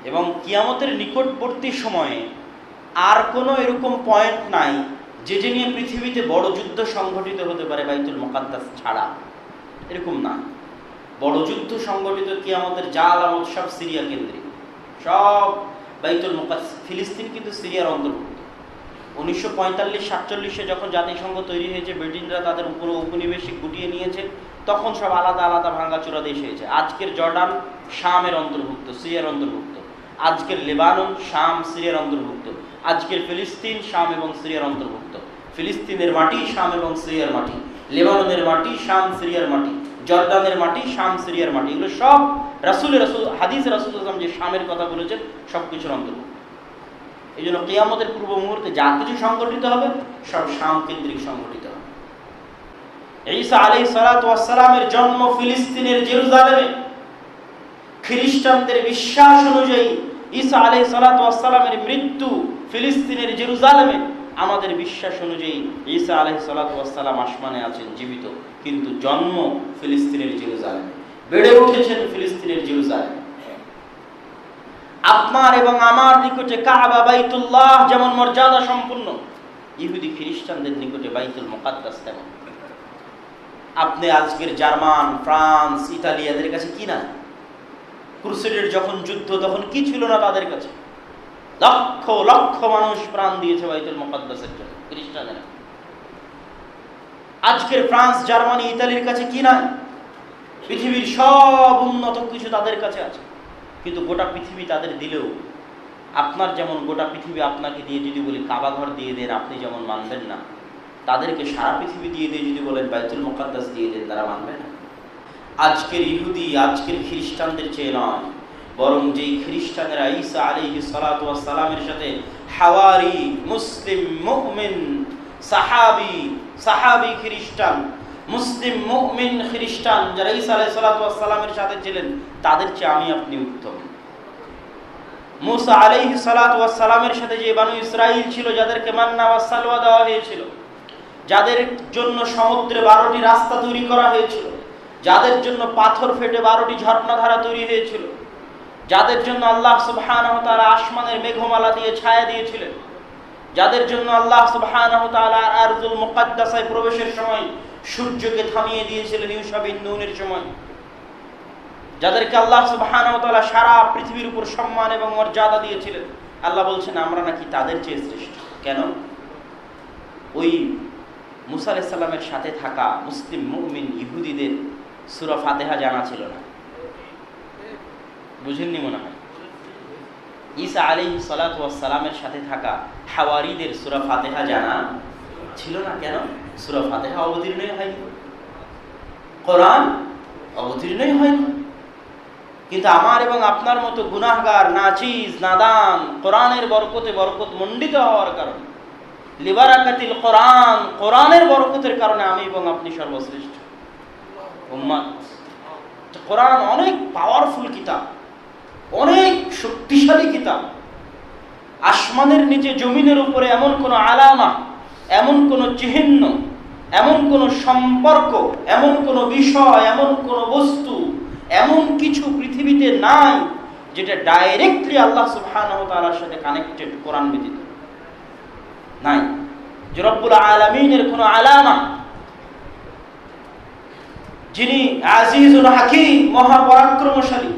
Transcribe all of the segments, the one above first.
এবং কিয়ামতের নিকটবর্তী সময়ে আর কোনো এরকম পয়েন্ট নাই যে নিয়ে পৃথিবীতে বড় যুদ্ধ সংঘটিত হতে পারে বাইতুল মুকাদ্দাস ছাড়া। এরকম না। বড় যুদ্ধ সংঘটিত কিয়ামতের যা আলামত সব সিরিয়া কেন্দ্রিক, সব বাইতুল মুকাদ্দাস। ফিলিস্তিন কিন্তু সিরিয়ার অন্তর্ভুক্ত। 1945-47 যখন জাতিসংঘ তৈরি হয়েছে, ব্রিটেনরা তাদের উপনিবেশিক গুটিয়ে নিয়েছে, তখন সব আলাদা আলাদা ভাঙ্গাচোরা দেশ হয়েছে। আজকের জর্ডান শামের অন্তর্ভুক্ত, সিরিয়ার অন্তর্ভুক্ত। আজকের লেবানন শাম সিরিয়ার অন্তর্ভুক্ত। আজকের ফিলিস্তিন শাম এবং সিরিয়ার অন্তর্ভুক্ত। ফিলিস্তিনের মাটি শাম এবং সিরিয়ার মাটি, লেবাননের মাটি শাম সিরিয়ার মাটি, জর্ডানের মাটি শাম সিরিয়ার মাটি। এগুলো সব হাদিস রাসূল যে শামের কথা বলেছেন সব কিছুর অন্তর্ভুক্ত। এই জন্য কিয়ামতের পূর্ব মুহূর্তে যা কিছু সংগঠিত হবে সব শাম কেন্দ্রিক সংগঠিত হবে। ঈসা আলাইহিস সালাতু ওয়াস সালামের জন্ম ফিলিস্তিনের জেরুজালেমে। খ্রিস্টানদের বিশ্বাস অনুযায়ী ঈসা আলাইহিস সালাতু ওয়াস সালামের মৃত্যু ফিলিস্তিনের জেরুজালেমে। আমাদের বিশ্বাস অনুযায়ী ঈসা আলাইহিস সালাতু ওয়াস সালাম আসমানে আছেন জীবিত, কিন্তু জন্ম ফিলিস্তিনের জেরুজালেমে, বেড়ে উঠেছেন ফিলিস্তিনের জেরুজালেমে। আপনার এবং আমার নিকটে কাবা বাইতুল্লাহ যেমন মর্যাদা সম্পন্ন, ইহুদি খ্রিস্টানদের নিকটে বাইতুল মুকাদ্দাস তেমন। আপনি আজকের জার্মান, ফ্রান্স, ইতালি এদের কাছে কি না? ক্রুসেডের যখন যুদ্ধ তখন কি ছিল না তাদের কাছে? লক্ষ লক্ষ মানুষ প্রাণ দিয়েছে বাইতুল মুকাদ্দাসের জন্য, খ্রিস্টানেরা। আজকের ফ্রান্স, জার্মানি, ইতালির কাছে কি নাই? পৃথিবীর সব উন্নত কিছু তাদের কাছে আছে, কিন্তু গোটা পৃথিবী তাদের দিলেও আপনার যেমন গোটা পৃথিবী আপনাকে দিয়ে যদি বলি কাবা ঘর দিয়ে দেন, আপনি যেমন মানবেন না, তাদেরকে সারা পৃথিবী দিয়ে যদি বলেন বাইতুল মুকাদ্দাস দিয়ে দেন, তারা মানবে না। আজকের ইহুদি, আজকের খ্রিস্টানদের চেয়ে নয়, বরং যেই খ্রিস্টানেরা ঈসা আলাইহিস সালাতু ওয়াস সালামের সাথে হাওয়ারি, মুসলিম, মুমিন, সাহাবী খ্রিস্টান, মুসলিম মুমিন খ্রিস্টান যারা ঈসা আলাইহিস সালাতু ওয়াস সালামের সাথে ছিলেন, তাদের চেয়ে আমি আপনি উত্তম। মুসা আলাইহিস সালাতু ওয়াস সালামের সাথে যে বানু ইসরাইল ছিল, যাদেরকে মান্না ওয়াস সালওয়া দেওয়া হয়েছিল, যাদের জন্য সমুদ্রে 12টি রাস্তা তৈরি করা হয়েছিল, যাদের জন্য পাথর ফেটে 12টি ঝর্ণাধারা তৈরি হয়েছিল, যাদের জন্য আল্লাহ সুবহানাহু ওয়া তাআলা আসমানের মেঘমালা দিয়ে ছায়া দিয়েছিলেন, যাদের জন্য আল্লাহ সুবহানাহু ওয়া তাআলা আরজুল মুকাদ্দাসায় প্রবেশের সময় সূর্যকে থামিয়ে দিয়েছিলেন ইউশা বিন নুনের সময়, যাদেরকে আল্লাহ সুবহানাহু ওয়া তাআলা সারা পৃথিবীর উপর সম্মান এবং মর্যাদা দিয়েছিলেন, আল্লাহ বলছেন আমরা নাকি তাদের চেয়ে শ্রেষ্ঠ। কেন? ওই মুসা আলাইহিস সালামের সাথে থাকা মুসলিম মুমিন ইহুদিদের সূরা ফাতিহা জানা ছিল না। বুঝেননি মনে হয়? ঈসা আলাইহিস সালাতু ওয়াস সালামের সাথে থাকা হাওয়ারিদের সূরা ফাতিহা জানা ছিল না। কেন? সূরা ফাতিহা অবতীর্ণই হয়নি, কোরআন অবতীর্ণই হয়নি। কিন্তু আমার এবং আপনার মতো গুনাহগার, নাচিজ, নাদান, কোরআনের বরকতে বরকত মণ্ডিত হওয়ার কারণে, লিবারাকাতিল কোরআন, কোরআনের বরকতের কারণে আমি এবং আপনি সর্বশ্রেষ্ঠ উম্মাত। কোরআন অনেক পাওয়ারফুল কিতাব, অনেক শক্তিশালী কিতাব। আসমানের নিচে জমিনের উপরে এমন কোনো আলামা, এমন কোনো চিহ্ন, এমন কোনো সম্পর্ক, এমন কোনো বিষয়, এমন কোনো বস্তু, এমন কিছু পৃথিবীতে নাই যেটা ডাইরেক্টলি আল্লাহ সুবহানাহু ওয়া তাআলার সাথে কানেক্টেড কোরআন ব্যতীত নাই। যে রব্বুল আলামিনের কোনো আলামা, যিনি আজিজুল হাকীম, মহাপরাক্রমশালী,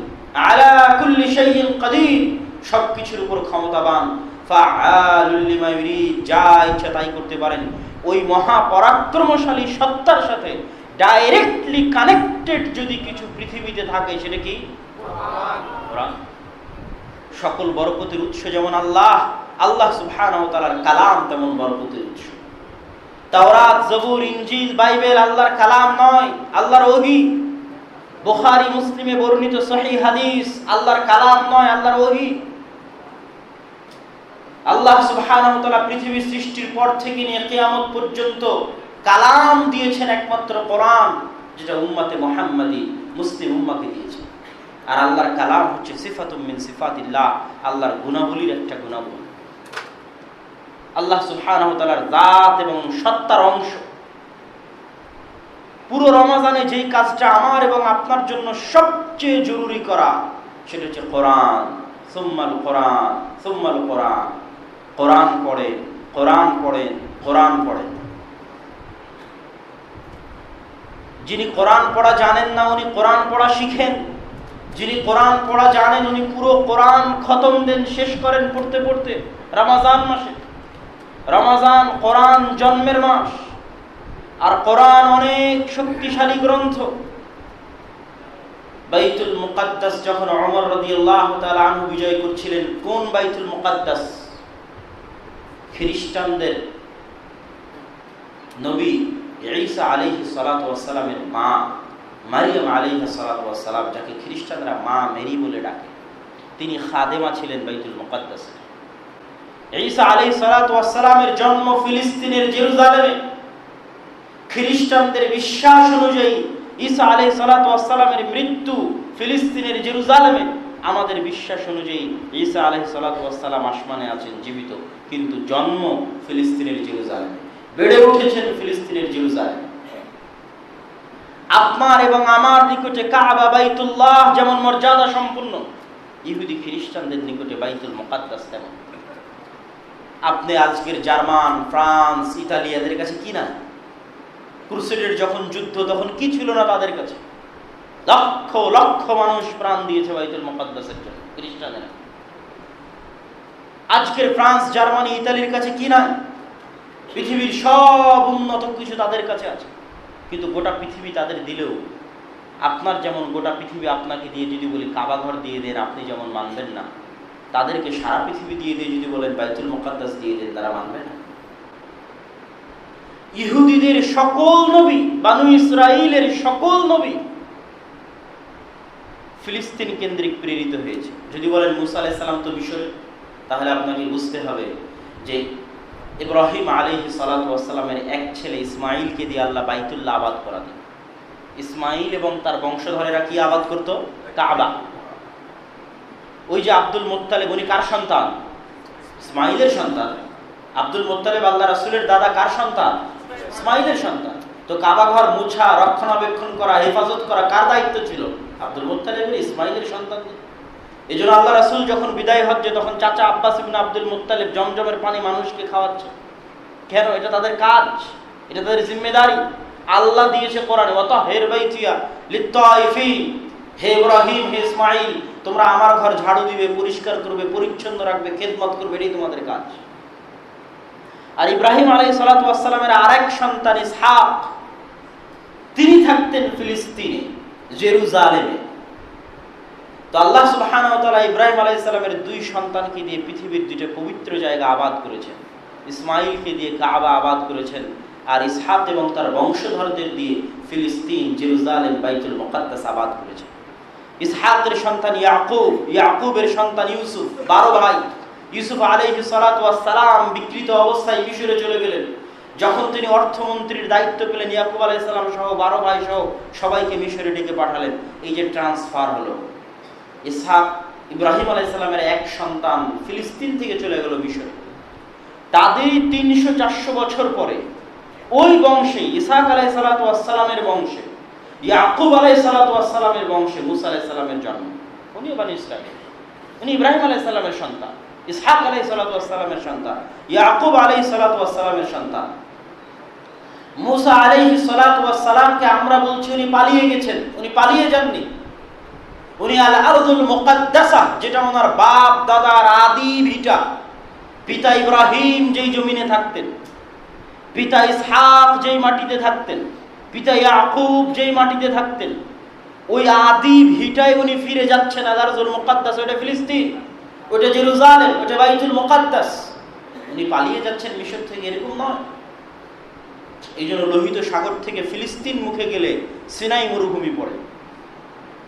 আলা কুল্লি শাইইন কাদির, সবকিছুর উপর ক্ষমতাবান, ফাআলুল লিমা ইউরিদ, যা ইচ্ছা তাই করতে পারেন, ওই মহাপরাক্রমশালী সত্তার সাথে ডাইরেক্টলি কানেক্টেড যদি কিছু পৃথিবীতে থাকে, সেটা কি? কোরআন। সকল বরকতের উৎস যেমন আল্লাহ, আল্লাহ সুবহানাহু ওয়া তাআলার কালাম তেমন বরকতের উৎস। তাওরাত, জবুর, ইনজিল, বাইবেল আল্লাহর কালাম নয়, আল্লাহর ওহী। বুখারী, মুসলিমে বর্ণিত সহিহ হাদিস আল্লাহর কালাম নয়, আল্লাহর ওহী। আল্লাহ সুবহানাহু ওয়া তাআলা পৃথিবী সৃষ্টির পর থেকে নিয়ে কিয়ামত পর্যন্ত কালাম দিয়েছেন একমাত্র কোরআন, যেটা উম্মতে মুহাম্মাদি মুসলিম উম্মাহকে দিয়েছেন। আর আল্লাহর কালাম হচ্ছে সিফাতুম মিন সিফাতিল্লাহ, আল্লাহর গুণাবলীর একটা গুণাবলী, আল্লাহ সুবহানাহু ওয়া তাআলার জাত এবং সত্তার অংশ। পুরো রমাজানে যেই কাজটা আমার এবং আপনার জন্য সবচেয়ে জরুরি করা, সেটা হচ্ছে কোরআন। সুম্মাল কোরআন, সুম্মাল কোরআন। কোরআন পড়েন, কোরআন পড়েন, কোরআন পড়েন। যিনি কোরআন পড়া জানেন না উনি কোরআন পড়া শিখেন। যিনি কোরআন পড়া জানেন উনি পুরো কোরআন খতম দেন, শেষ করেন পড়তে পড়তে রমজান মাসে। রমজান কোরআন জন্মের মাস, আর কোরআন অনেক শক্তিশালী গ্রন্থ। বাইতুল মুকাদ্দাস যখন ওমর রাদিয়াল্লাহু তাআলা আনহু বিজয় করছিলেন, কোন বাইতুল মুকাদ্দাস? খ্রিস্টানদের নবী ঈসা আলাইহিস সালাতু ওয়াস সালামের মা মারিয়াম আলাইহিস সালাতু ওয়াস সালাম, যাকে খ্রিস্টানরা মা মেরি বলে ডাকে, তিনি খাদেমা ছিলেন বাইতুল মুকাদ্দাসে। ঈসা আলাইহিস সালাতু ওয়াস সালামের জন্ম ফিলিস্তিনের জেরুজালেমে। খ্রিস্টানদের বিশ্বাস অনুযায়ী ঈসা আলাইহিস সালাতু ওয়াস সালামের মৃত্যু ফিলিস্তিনের জেরুজালেমে। আমাদের বিশ্বাস অনুযায়ী ঈসা আলাইহিস সালাতু ওয়াস সালাম আসমানে আছেন জীবিত, কিন্তু জন্ম ফিলিস্তিনের জেরুজালেমে, বেড়ে উঠেছেন ফিলিস্তিনের জেরুজালেমে। আপনার এবং আমার নিকটে কাবা বাইতুল্লাহ যেমন মর্যাদা সম্পন্ন, ইহুদি খ্রিস্টানদের নিকটে বাইতুল মুকাদ্দাস তেমন। আপনি আজকের জার্মান, ফ্রান্স, ইতালি এদের কাছে কি না? ক্রুসেডের যখন যুদ্ধ তখন কি ছিল না তাদের কাছে? লক্ষ লক্ষ মানুষ প্রাণ দিয়েছে বাইতুল মুকাদ্দাসের জন্য খ্রিস্টানেরা। আজকের ফ্রান্স, জার্মানি, ইতালির কাছে কি নাই? পৃথিবীর সব উন্নত কিছু তাদের কাছে আছে, কিন্তু গোটা পৃথিবী তাদের দিলেও আপনার যেমন গোটা পৃথিবী আপনাকে দিয়ে যদি বলি কাবা ঘর দিয়ে দেন, আপনি যেমন মানবেন না, তাদেরকে সারা পৃথিবী দিয়ে দিয়ে যদি বলেন বাইতুল মুকাদ্দাস দিয়ে দেন, তারা মানবে না। ইহুদিদের সকল নবী, বানু ইসরাইলের সকল নবী ফিলিস্তিন কেন্দ্রিক প্রেরিত হয়েছে। যদি বলেন মুসা আলাইহিস সালাম তো মিশরে, তাহলে আপনাকে বুঝতে হবে যে ইব্রাহিম আলাইহিস সালাতু ওয়াস সালামের এক ছেলে ইসমাইলকে দিয়ে আল্লাহ বাইতুল্লাহ আবাদ করাতেন। ইসমাইল এবং তার বংশধরেরা কি আবাদ করত? কাবা। ওই যে আব্দুল মুত্তালিব, উনি কার সন্তান? ইসমাইলের সন্তান। আব্দুল মুত্তালিব আল্লাহ রাসূলের দাদা কার সন্তান? ইসমাইলের সন্তান। তো কাবা ঘর মুছা, রক্ষণাবেক্ষণ করা, হেফাজত করা কার দায়িত্ব ছিল? আব্দুল মুত্তালিবের, ইসমাইলের সন্তান। এই জন্য আল্লাহ রাসূল যখন বিদায় হজ্জে, তখন চাচা আব্বাস ইবনে আব্দুল মুত্তালিব জমজমের পানি মানুষকে খাওয়াচ্ছে। কেন? এটা তাদের কাজ, এটা তাদের জিম্মেদারি। আল্লাহ দিয়েছে কোরআনে, ওয়াতাহির বাইতিয়া লিত্তাইফিন, হে ইব্রাহিম, হে ইসমাইল, তোমরা আমার ঘর ঝাড়ু দিবে, পরিষ্কার করবে, পরিচ্ছন্ন রাখবে, খেদমত করবে, এটাই তোমাদের কাজ। আর ইব্রাহিম আলাইহিস সালাতু ওয়াস সালামের আরেক সন্তান ইসহাক, তিনি থাকতেন ফিলিস্তিনে, জেরুজালেমে। তো আল্লাহ সুবহানাহু ওয়া তাআলা ইব্রাহিম আলাইহিস সালামের দুই সন্তানকে দিয়ে পৃথিবীর দুইটা পবিত্র জায়গা আবাদ করেছেন। ইসমাইলকে দিয়ে কাবা আবাদ করেছেন, আর ইসহাক এবং তার বংশধরদের দিয়ে ফিলিস্তিন, জেরুজালেম, বাইতুল মুকাদ্দাস আবাদ করেছেন। ইসহাকের সন্তান ইয়াকুব, ইয়াকুবের সন্তান ইউসুফ, 12 ভাই। ইউসুফ আলাইহিস সালাতু ওয়াস সালাম বিকৃত অবস্থায় মিশরে চলে গেলেন। যখন তিনি অর্থমন্ত্রীর দায়িত্ব পেলেন, ইয়াকুব আলাইহিস সালাম সহ 12 ভাই সহ সবাইকে মিশরে ডেকে পাঠালেন। এই যে ট্রান্সফার হলো, ইসহাক ইব্রাহিম আলাইহিস সালামের এক সন্তান ফিলিস্তিন থেকে চলে গেল মিশরে। তাদের 300-400 বছর পরে ওই বংশে, ইসহাক আলাইহিস সালাতু ওয়াস সালামের বংশে, ইয়াকুব আলাইহিস সালাতু ওয়াস সালামের বংশে মুসা আলাইহিস সালামের জন্ম। উনি বনি ইসরাইল, উনি ইব্রাহিম আলাইহিস সালামের সন্তান, ইসহাক আলাইহিস সালাতু ওয়াস সালামের সন্তান, ইয়াকুব আলাইহিস সালাতু ওয়াস সালামের সন্তান। মুসা আলাইহিস সালাতু ওয়াস সালামকে আমরা বলছি উনি পালিয়ে গেছেন, উনি পালিয়ে যাননি। উনি আল আরদুল মুকাদ্দাসা, যেটা ওনার বাপ দাদার আদি ভিটা, পিতা ইব্রাহিম যেই জমিনে থাকতেন, পিতা ইসহাক যেই মাটিতে থাকতেন, পিতা ইয়াকুব যেই মাটিতে থাকতেন, ওই আদি ভিটায় উনি ফিরে যাচ্ছেন। আল আরদুল মুকাদ্দাস, ওটা ফিলিস্তিন, ওটা জেরুজালেম, ওটা বাইতুল মুকাদ্দাস। উনি পালিয়ে যাচ্ছেন মিশর থেকে, এরকম নয়। এই জন্য লোহিত সাগর থেকে ফিলিস্তিন মুখে গেলে সিনাই মরুভূমি পড়ে।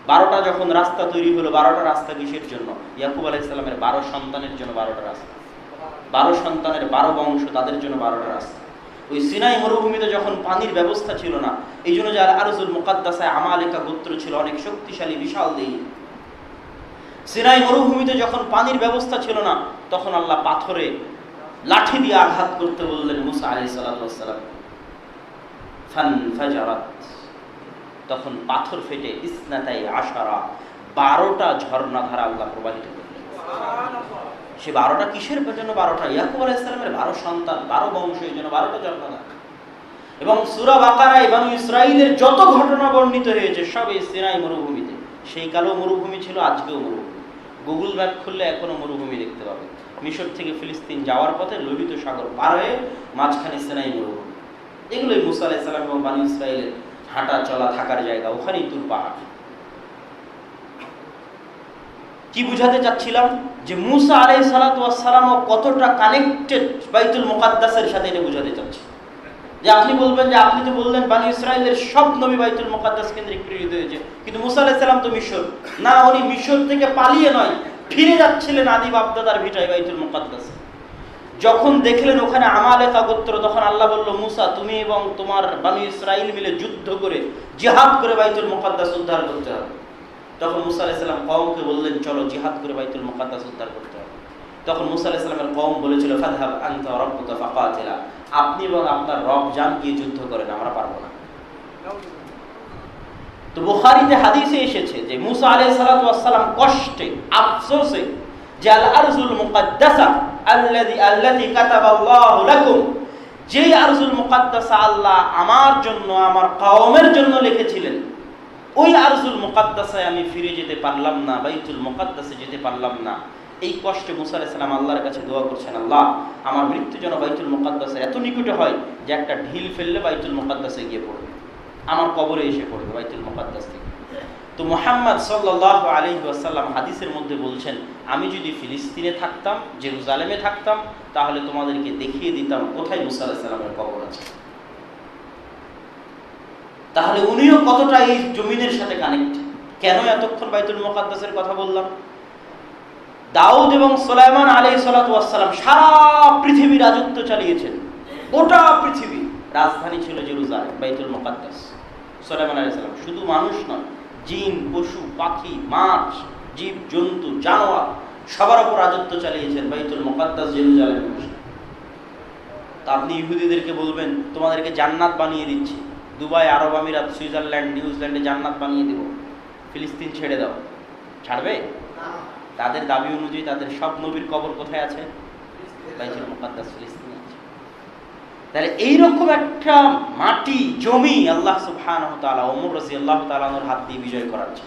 12টা যখন রাস্তা তৈরি হলো, 12টা রাস্তা কিসের জন্য? ইয়াকুব আলাইহিস সালামের 12 সন্তানের জন্য 12টা রাস্তা, 12 সন্তানের 12 বংশ, তাদের জন্য 12টা রাস্তা। ওই সিনাই মরুভূমিতে যখন পানির ব্যবস্থা ছিল না, এই জন্য যে আল আরজুল মুকাদ্দাসায় আমালেকা গোত্র ছিল, অনেক শক্তিশালী বিশাল দেহী। সিনাই মরুভূমিতে যখন পানির ব্যবস্থা ছিল না, তখন আল্লাহ পাথরে লাঠি দিয়ে আঘাত করতে বললেন মুসা আলাইহিস সালাতু ওয়াস সালাম। ফানফাজারাত, তখন পাথর ফেটে ইসনাতাই আশারা, 12টা ঝর্ণা ধারা আল্লাহ প্রবাহিত করলেন। সে 12টা কিসের জন্য 12টা? ইয়াকুব আলাইহিস সালামের 12 সন্তান, 12 বংশ, এই জন্য 12টা জন্মদান। এবং সূরা বাকারায় বনু ইসরাঈলের যত ঘটনা বর্ণিত হয়েছে সব এই সিনাই মরুভূমিতে। সেই কালেও মরুভূমি ছিল, আজকেও মরুভূমি। গুগল ম্যাপ খুললে এখনো মরুভূমি দেখতে পাবে। মিশর থেকে ফিলিস্তিন যাওয়ার পথে লোহিত সাগর পার হয়ে মাঝখানে সিনাই মরুভূমি। এগুলোই মুসা আলাইহিস সালাম এবং বনু ইসরাঈলের হাঁটা চলা থাকার জায়গা, ওখানেই তুর পাহাড়। কি বুঝাতে চাচ্ছিলাম? যে মুসা আলাইহিস সালাতু ওয়াস সালাম কতটা কানেক্টেড বাইতুল মুকাদ্দাসের সাথে, এটা বুঝাতে চাচ্ছি। যে আপনি বলবেন যে আপনি তো বললেন বনু ইসরাঈলের সব নবী বাইতুল মুকাদ্দাস কেন্দ্রিক প্রেরিত হয়েছে, কিন্তু মুসা আলাইহিস সালাম তো মিশর। না, উনি মিশর থেকে পালিয়ে নয়, ফিরে যাচ্ছিলেন আদি বাপদাদার ভিটায় বাইতুল মুকাদ্দাসে। যখন দেখলেন ওখানে আমালেকা গোত্র, তখন আল্লাহ বলল, মুসা তুমি এবং তোমার বনু ইসরাঈল মিলে যুদ্ধ করে জিহাদ করে বাইতুল মুকাদ্দাস উদ্ধার করতে হবে। তখন মুসা আলাইহিস সালাম কওমকে বললেন, চলো জিহাদ করে বাইতুল মুকাদ্দাস উদ্ধার করতে হবে। তখন মুসা আলাইহিস সালামের কওম বলেছিল, ফাযহাব আনতা ওয়া রাব্বুকা ফাকাতিলা, আপনি এবং আপনার রব যান গিয়ে যুদ্ধ করেন, আমরা পারবো না। তো বুখারীতে হাদিসে এসেছে যে মুসা আলাইহিস সালাতু ওয়াস সালাম কষ্টে, আফসোসে, যে আল আরজুল মুকাদ্দাসা আল্লাতী কাতাবাল্লাহু লাকুম, যেই আরজুল মুকাদ্দাসা আল্লাহ আমার জন্য, আমার কওমের জন্য লিখেছিলেন, ওই আরজুল মুকাদ্দাসায় আমি ফিরে যেতে পারলাম না, বাইতুল মুকাদ্দাসে যেতে পারলাম না। এই কষ্টে মুসা আলাইহিস সালাম আল্লাহর কাছে দোয়া করছেন, আল্লাহ আমার মৃত্যু যেন বাইতুল মুকাদ্দাসের এত নিকটে হয় যে একটা ঢিল ফেললে বাইতুল মুকাদ্দাসে গিয়ে পড়বে, আমার কবরে এসে পড়বে বাইতুল মুকাদ্দাস থেকে। তো মুহাম্মদ সাল্লাল্লাহু আলাইহি ওয়াসাল্লাম হাদিসের মধ্যে বলছেন, আমি যদি ফিলিস্তিনে থাকতাম, জেরুজালেমে থাকতাম, তাহলে তোমাদেরকে দেখিয়ে দিতাম কোথায় মুসা আলাইহিস সালামের কবর আছে। তাহলে উনিও কতটা এই জমিনের সাথে কানেক্ট। কেন এতক্ষণ বাইতুল মুকাদ্দাসের কথা বললাম? দাউদ এবং সুলাইমান আলাইহিস সালাতু ওয়াস সালাম সারা পৃথিবী রাজত্ব চালিয়েছেন, গোটা পৃথিবী। রাজধানী ছিল জেরুজালেম, বাইতুল মুকাদ্দাস। সুলাইমান আলাইহিস সালাম শুধু মানুষ নয়, জিন, পশু, পাখি, মাছ, জীব জন্তু, জানোয়ার সবার উপর রাজত্ব চালিয়েছেন বাইতুল মুকাদ্দাস জেরুজালেমে বসে। তা আপনি ইহুদিদেরকে বলবেন, তোমাদেরকে জান্নাত বানিয়ে দিচ্ছি, দুবাই, আরব আমিরাত, সুইজারল্যান্ড, নিউজিল্যান্ডে জান্নাত বানিয়ে দেব, ফিলিস্তিন ছেড়ে দাও, ছাড়বে? তাদের দাবি অনুযায়ী তাদের সব নবীর কবর কোথায় আছে? বাইতুল মুকাদ্দাস, ফিলিস্তিনে আছে। তাহলে এইরকম একটা মাটি, জমি আল্লাহ সুবহানাহু ওয়া তাআলা ওমর রাদিয়াল্লাহু তাআলার হাত দিয়ে বিজয় করাচ্ছে।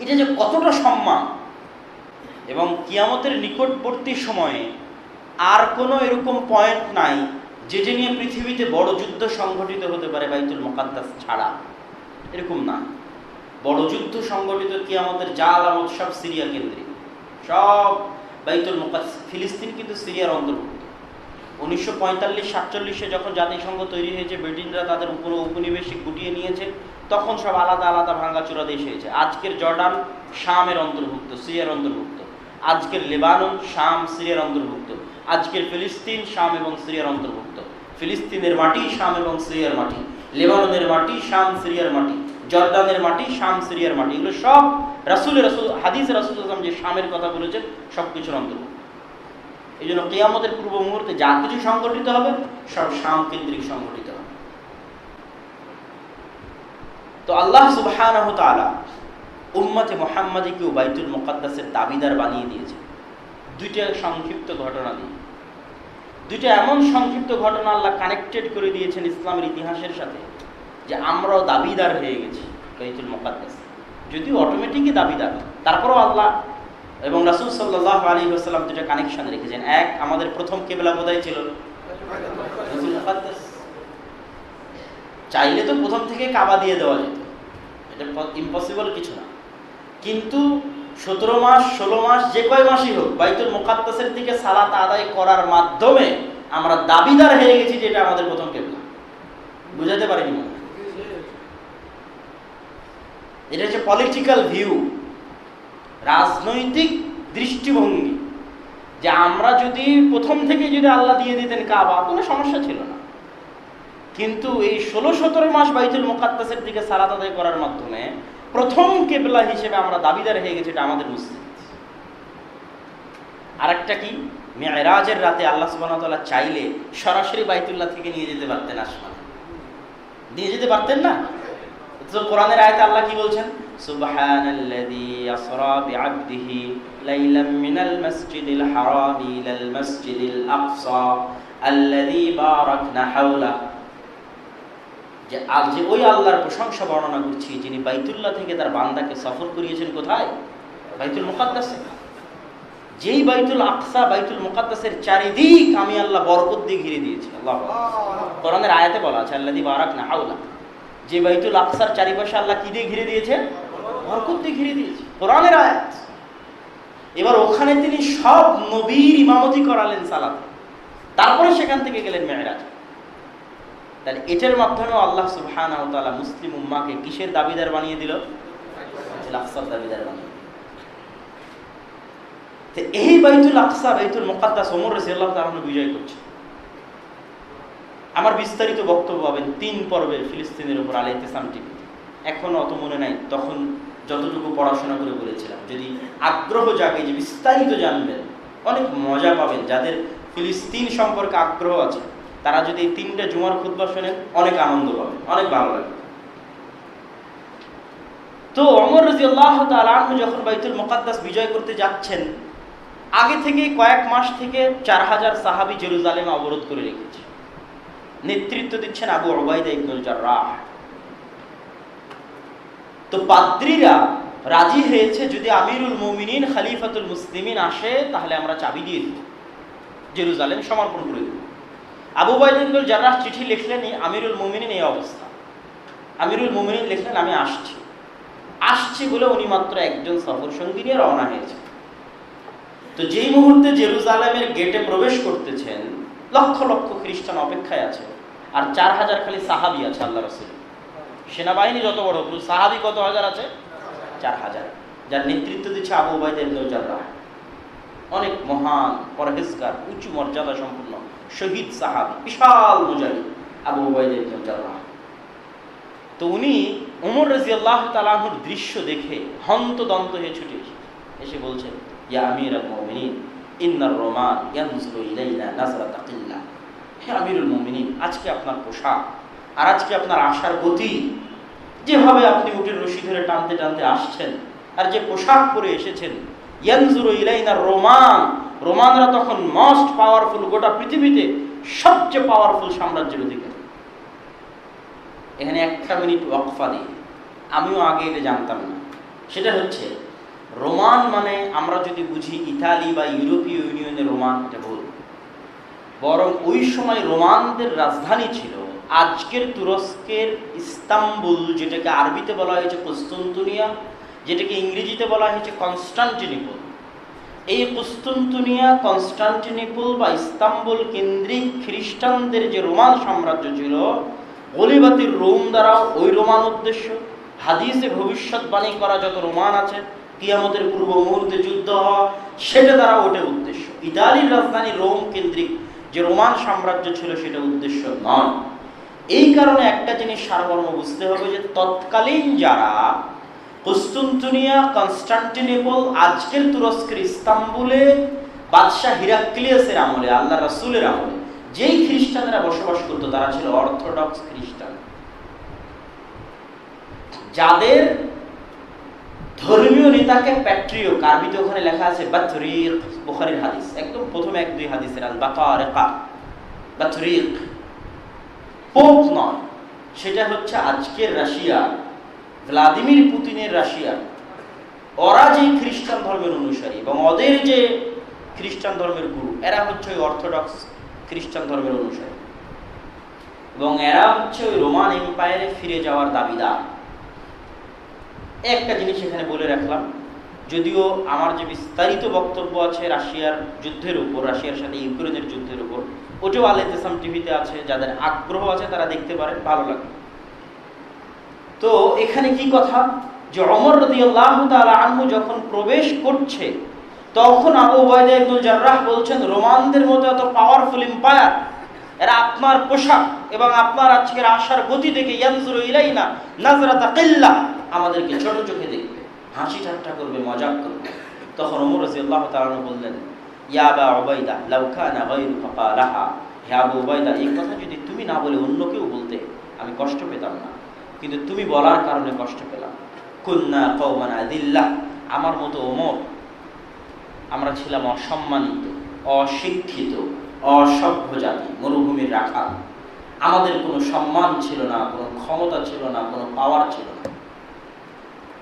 এটা যে কতটা সম্মান! এবং কিয়ামতের নিকটবর্তী সময়ে আর কোনো এরকম পয়েন্ট নাই যে নিয়ে পৃথিবীতে বড় যুদ্ধ সংঘটিত হতে পারে বাইতুল মুকাদ্দাস ছাড়া, এরকম না। বড় যুদ্ধ সংঘটিত কিয়ামতের যা আলামত সব সিরিয়া কেন্দ্রিক, সব বাইতুল মুকাদ্দাস। ফিলিস্তিন কিন্তু সিরিয়ার অন্তর্ভুক্ত। 1945-47 যখন জাতিসংঘ তৈরি হয়েছে, ব্রিটেনরা তাদের উপনিবেশিক গুটিয়ে নিয়েছে, তখন সব আলাদা আলাদা ভাঙাচোরা দেশ হয়েছে। আজকের জর্ডান শামের অন্তর্ভুক্ত, সিরিয়ার অন্তর্ভুক্ত। আজকের লেবানন শাম, সিরিয়ার অন্তর্ভুক্ত। আজকের ফিলিস্তিন শাম এবং সিরিয়ার অন্তর্ভুক্ত। ফিলিস্তিনের মাটি শাম এবং সিরিয়ার মাটি, লেবাননের মাটি শাম, সিরিয়ার মাটি, জর্ডানের মাটি শাম, সিরিয়ার মাটি। এগুলো সব রাসূল হাদিসে রাসূল সাল্লাল্লাহু আলাইহি ওয়াসাল্লাম যে শামের কথা বলেছেন সব কিছুর অন্তর্ভুক্ত। এই জন্য কিয়ামতের পূর্ব মুহূর্তে যা কিছু সংগঠিত হবে সব শাম কেন্দ্রিক সংগঠিত হবে। তো আল্লাহ সুবহানাহু ওয়া তাআলা উম্মতে মুহাম্মাদীকেও বাইতুল মুকাদ্দাসের দাবিদার বানিয়ে দিয়েছে দুইটা সংক্ষিপ্ত ঘটনা দিয়ে। দুইটা এমন সংক্ষিপ্ত ঘটনা আল্লাহ কানেক্টেড করে দিয়েছেন ইসলামের ইতিহাসের সাথে যে আমরাও দাবিদার হয়ে গেছি বাইতুল মুকাদ্দাস, যদিও অটোমেটিকই দাবিদার। তারপরও আল্লাহ এবং রাসূল সাল্লাল্লাহু আলাইহি ওয়াসাল্লাম দুটো কানেকশন রেখেছেন। এক, আমাদের প্রথম কিবলা কোথায় ছিল? বাইতুল মুকাদ্দাস। চাইলে তো প্রথম থেকে কাবা দিয়ে দেওয়া যেত, এটা ইম্পসিবল কিছু না। কিন্তু 17 মাস 16 মাস যে কয় মাসই হোক বাইতুল মুকাদ্দাসের দিকে সালাত আদায় করার মাধ্যমে আমরা দাবিদার হয়ে গেছি যে এটা আমাদের প্রথম কিবলা। বুঝাতে পারিনি মনে হয়? এটা হচ্ছে পলিটিক্যাল ভিউ, রাজনৈতিক দৃষ্টিভঙ্গি, যে আমরা যদি প্রথম থেকে যদি আল্লাহ দিয়ে দিতেন কাবা, কোনো সমস্যা ছিল না। কিন্তু এই 16-17 মাস বাইতুল মুকাদ্দাসের দিকে সালাত আদায় করার মাধ্যমে প্রথম কিবলা হিসেবে আমরা দাবিদার হয়ে গেছি, এটা আমাদের মুসলিম। আরেকটা কি, মিরাজের রাতে আল্লাহ সুবহানাহু ওয়া তাআলা চাইলে সরাসরি বাইতুল্লাহ থেকে নিয়ে যেতে পারতেন, আসমানে নিয়ে যেতে পারতেন না? তো কোরআনের আয়াতে আল্লাহ কি বলছেন? সুবহানাল্লাযী আসরা বিআবদিহি লাইলাম মিনাল মাসজিদিল হারামি ইলাল মাসজিদিল আকসা আল্লাযী বারাকনা হাওলা। যে ওই আল্লাহর প্রশংসা বর্ণনা করছি যিনি বাইতুল্লাহ থেকে তার বান্দাকে সফর করিয়েছেন কোথায়? বাইতুল মুকাদ্দাসে। যেই বাইতুল আকসা, বাইতুল মুকাদ্দাসের চারিদিক আমি আল্লাহ বরকত দিয়ে ঘিরে দিয়েছি। আল্লাহু আকবার। কোরআনের আয়াতে বলা আছে আল্লাযী বারাকনা হাওলা, যে বাইতুল আকসার চারিপাশে আল্লাহ কি দিয়ে ঘিরে দিয়েছে? বরকত দিয়ে ঘিরে দিয়েছে। কোরআনের আয়াত। এবার ওখানে তিনি সব নবীর ইমামতি করালেন সালাত, তারপরে সেখান থেকে গেলেন মেরাজ। তাহলে এটার মাধ্যমে আল্লাহ সুবহানাহু ওয়া তাআলা মুসলিম উম্মাহকে কিসের দাবিদার বানিয়ে দিল? বাইতুল আকসার দাবিদার বানিয়ে। তো এই বাইতুল আকসা, বাইতুল মুকাদ্দাস ওমর রাদিয়াল্লাহু তাআলা বিজয় করছে। আমার বিস্তারিত বক্তব্য পাবেন 3 পর্বে ফিলিস্তিনের উপর আল ইতিসাম টিভিতে। এখনো অত মনে নাই, তখন যতটুকু পড়াশোনা করে বলেছিলাম। যদি আগ্রহ জাগে যে বিস্তারিত জানবেন, অনেক মজা পাবেন। যাদের ফিলিস্তিন সম্পর্কে আগ্রহ আছে তারা যদি এই 3টা জুমার খুতবা শোনেন অনেক আনন্দ পাবেন, অনেক ভালো লাগবে। তো ওমর রাদিয়াল্লাহু তাআলা আনহু যখন বাইতুল মুকাদ্দাস বিজয় করতে যাচ্ছেন, আগে থেকে কয়েক মাস থেকে 4000 সাহাবী জেরুজালেমে অবরোধ করে রেখেছে। নেতৃত্ব দিচ্ছেন আবু উবাইদা ইবনুল জাররাহ। তো পাদ্রীরা রাজি হয়েছে যদি আমিরুল মুমিনিন খলিফাতুল মুসলিমিন আসে তাহলে আমরা চাবি দিয়ে দেব, জেরুজালেম সমর্পণ করে দেব। আবু উবাইদা ইবনুল জাররাহ চিঠি লিখলেন আমিরুল মুমিনিন এই অবস্থা। আমিরুল মুমিনিন লিখলেন আমি আসছি বলে উনি মাত্র একজন সফর সঙ্গী নিয়ে রওনা হয়েছে। তো যেই মুহূর্তে জেরুজালেমের গেটে প্রবেশ করতেছেন, লক্ষ লক্ষ খ্রিস্টান অপেক্ষায় আছে, আর 4000 খালি সাহাবী আছে আল্লাহ রাসূল। সেনাবাহিনী যত বড়, সাহাবী কত হাজার আছে? 4000, যার নেতৃত্ব দিচ্ছে আবু উবাইদা ইবনুল জাররাহ। অনেক মহান, পরহেজগার, উচ্চ মর্যাদা সম্পন্ন শহীদ সাহাবী, বিশাল মুজাহিদ আবু উবাইদা ইবনুল জাররাহ। তো উনি ওমর রাদিয়াল্লাহু তাআলা আনহুর দৃশ্য দেখে হন্তদন্ত হয়ে ছুটে এসে বলছেন, ইয়া আমিরুল মুমিনিন ইন্নার রোমান ইয়ানজুরু ইলাইনা নাজরাতা কিল্লা। হে আমিরুল মুমিনিন, আজকে আপনার পোশাক আর আজকে আপনার আশার গতি, যেভাবে আপনি উটের রশি ধরে টানতে টানতে আসছেন আর যে পোশাক পরে এসেছেন, ইয়ানজুরু ইলাইনা রোমান, রোমানরা তখন মোস্ট পাওয়ারফুল, গোটা পৃথিবীতে সবচেয়ে পাওয়ারফুল সাম্রাজ্যের অধিকারী। এখানে একটা মিনিট ওয়াকফা দিই, আমিও আগে এটা জানতাম না। সেটা হচ্ছে রোমান মানে আমরা যদি বুঝি ইতালি বা ইউরোপীয় ইউনিয়নের রোমান, এটা ভুল। বরং ওই সময় রোমানদের রাজধানী ছিল আজকের তুরস্কের ইস্তাম্বুল, যেটাকে আরবিতে বলা হয়েছে কুস্তুনতুনিয়া, যেটাকে ইংরেজিতে বলা হয়েছে কনস্টান্টিনোপল। এই কুস্তুনতুনিয়া, কনস্টান্টিনোপল বা ইস্তাম্বুল কেন্দ্রিক খ্রিস্টানদের যে রোমান সাম্রাজ্য ছিল, গলিবাতির রোম দ্বারা ওই রোমান উদ্দেশ্য, হাদিসে ভবিষ্যৎবাণী করা যত রোমান আছে, কিয়ামতের পূর্ব মুহূর্তে যুদ্ধ হওয়া, সেটা দ্বারা ওটা উদ্দেশ্য। ইতালির রাজধানী রোম কেন্দ্রিক যে রোমান সাম্রাজ্য ছিল সেটা উদ্দেশ্য নয়। এই কারণে একটা জিনিস সারমর্ম বুঝতে হবে যে তৎকালীন যারা কুস্তুনতুনিয়া, কনস্টান্টিনোপল, আজকের তুরস্কের ইস্তাম্বুলে বাদশাহ হিরাক্লিয়াসের আমলে, আল্লাহ রাসূলের আমলে যেই খ্রিস্টানরা বসবাস করতো তারা ছিল অর্থোডক্স খ্রিস্টান, যাদের ধর্মীয় নেতাকে প্যাট্রিয়ক, আরবিতে ওখানে লেখা আছে বাতরিক, বুখারীর হাদিস, একদম প্রথমে 1-2 হাদিসের আল বাতারিকা, বাতরিক, পোপ নয়, সেটা হচ্ছে আজকের রাশিয়া, ভ্লাদিমির পুতিনের রাশিয়া। ওরা যে খ্রিস্টান ধর্মের অনুসারী এবং ওদের যে খ্রিস্টান ধর্মের গুরু, এরা হচ্ছে ওই অর্থোডক্স খ্রিস্টান ধর্মের অনুসারী এবং এরা হচ্ছে ওই রোমান এম্পায়ারে ফিরে যাওয়ার দাবিদার। একটা জিনিস এখানে বলে রাখলাম, যদিও আমার যে বিস্তারিত বক্তব্য আছে রাশিয়ার যুদ্ধের উপর, রাশিয়ার সাথে ইউক্রেনের যুদ্ধের উপর, ওটাও আল ইতিসাম টিভিতে আছে, যাদের আগ্রহ আছে তারা দেখতে পারেন, ভালো লাগে। তো এখানে কি কথা, যে ওমর রাদিয়াল্লাহু তাআলা আনহু যখন প্রবেশ করছে তখন আবু উবাইদা ইবনুল জাররাহ বলছেন, রোমানদের মতো এত পাওয়ারফুল এম্পায়ার, এরা আপনার পোশাক এবং আপনার আজকের আশার গতি দেখে ইয়ানজুরু ইলাইনা নাজরাতা কিল্লা, আমাদেরকে ছোট চোখে দেখবে, হাসি ঠাট্টা করবে, মজাক করবে। তখন ওমর রাদিয়াল্লাহু তাআলা বললেন, ইয়া আবা উবাইদা লাউ কানা গায়রুকা ক্বালাহা, হে আবু উবাইদা, এই কথা যদি তুমি না বলে অন্য কেউ বলতে আমি কষ্ট পেতাম না, কিন্তু তুমি বলার কারণে কষ্ট পেলাম। কুন্না কওমান আদিল্লাহ, আমার মতো ওমর, আমরা ছিলাম অসম্মানিত, অশিক্ষিত, অসভ্য জাতি, মরুভূমির রাখাল। আমাদের কোনো সম্মান ছিল না, কোনো ক্ষমতা ছিল না, কোনো পাওয়ার ছিল না।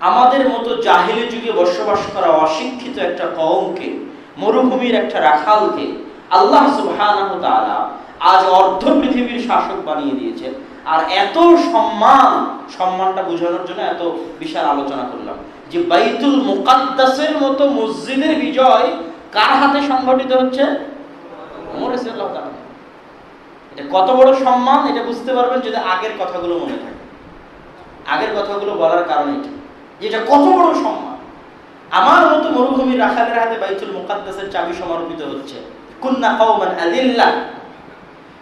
আমাদের মতো জাহিলি যুগে বসবাস করা অশিক্ষিত একটা কওমকে, মরুভূমির একটা রাখালকে আল্লাহ সুবহানাহু ওয়া তাআলা আজ অর্ধ পৃথিবীর শাসক বানিয়ে দিয়েছেন। আর এত সম্মানটা বোঝানোর জন্য এত বিশাল আলোচনা করলাম যে বাইতুল মুকাদ্দাসের মতো মসজিদের বিজয় কার হাতে সংঘটিত হচ্ছে? ওমর রাদিয়াল্লাহু তাআলা। এটা কত বড় সম্মান, এটা বুঝতে পারবেন যদি আগের কথাগুলো মনে থাকে। আগের কথাগুলো বলার কারণ এটা, যেটা কত বড় সম্মান। আমার মতো মরুভূমির রাখালের হাতে বাইতুল মুকাদ্দাসের চাবি সমর্পিত হচ্ছে। কুন্না কওমান আদিল্লাহ।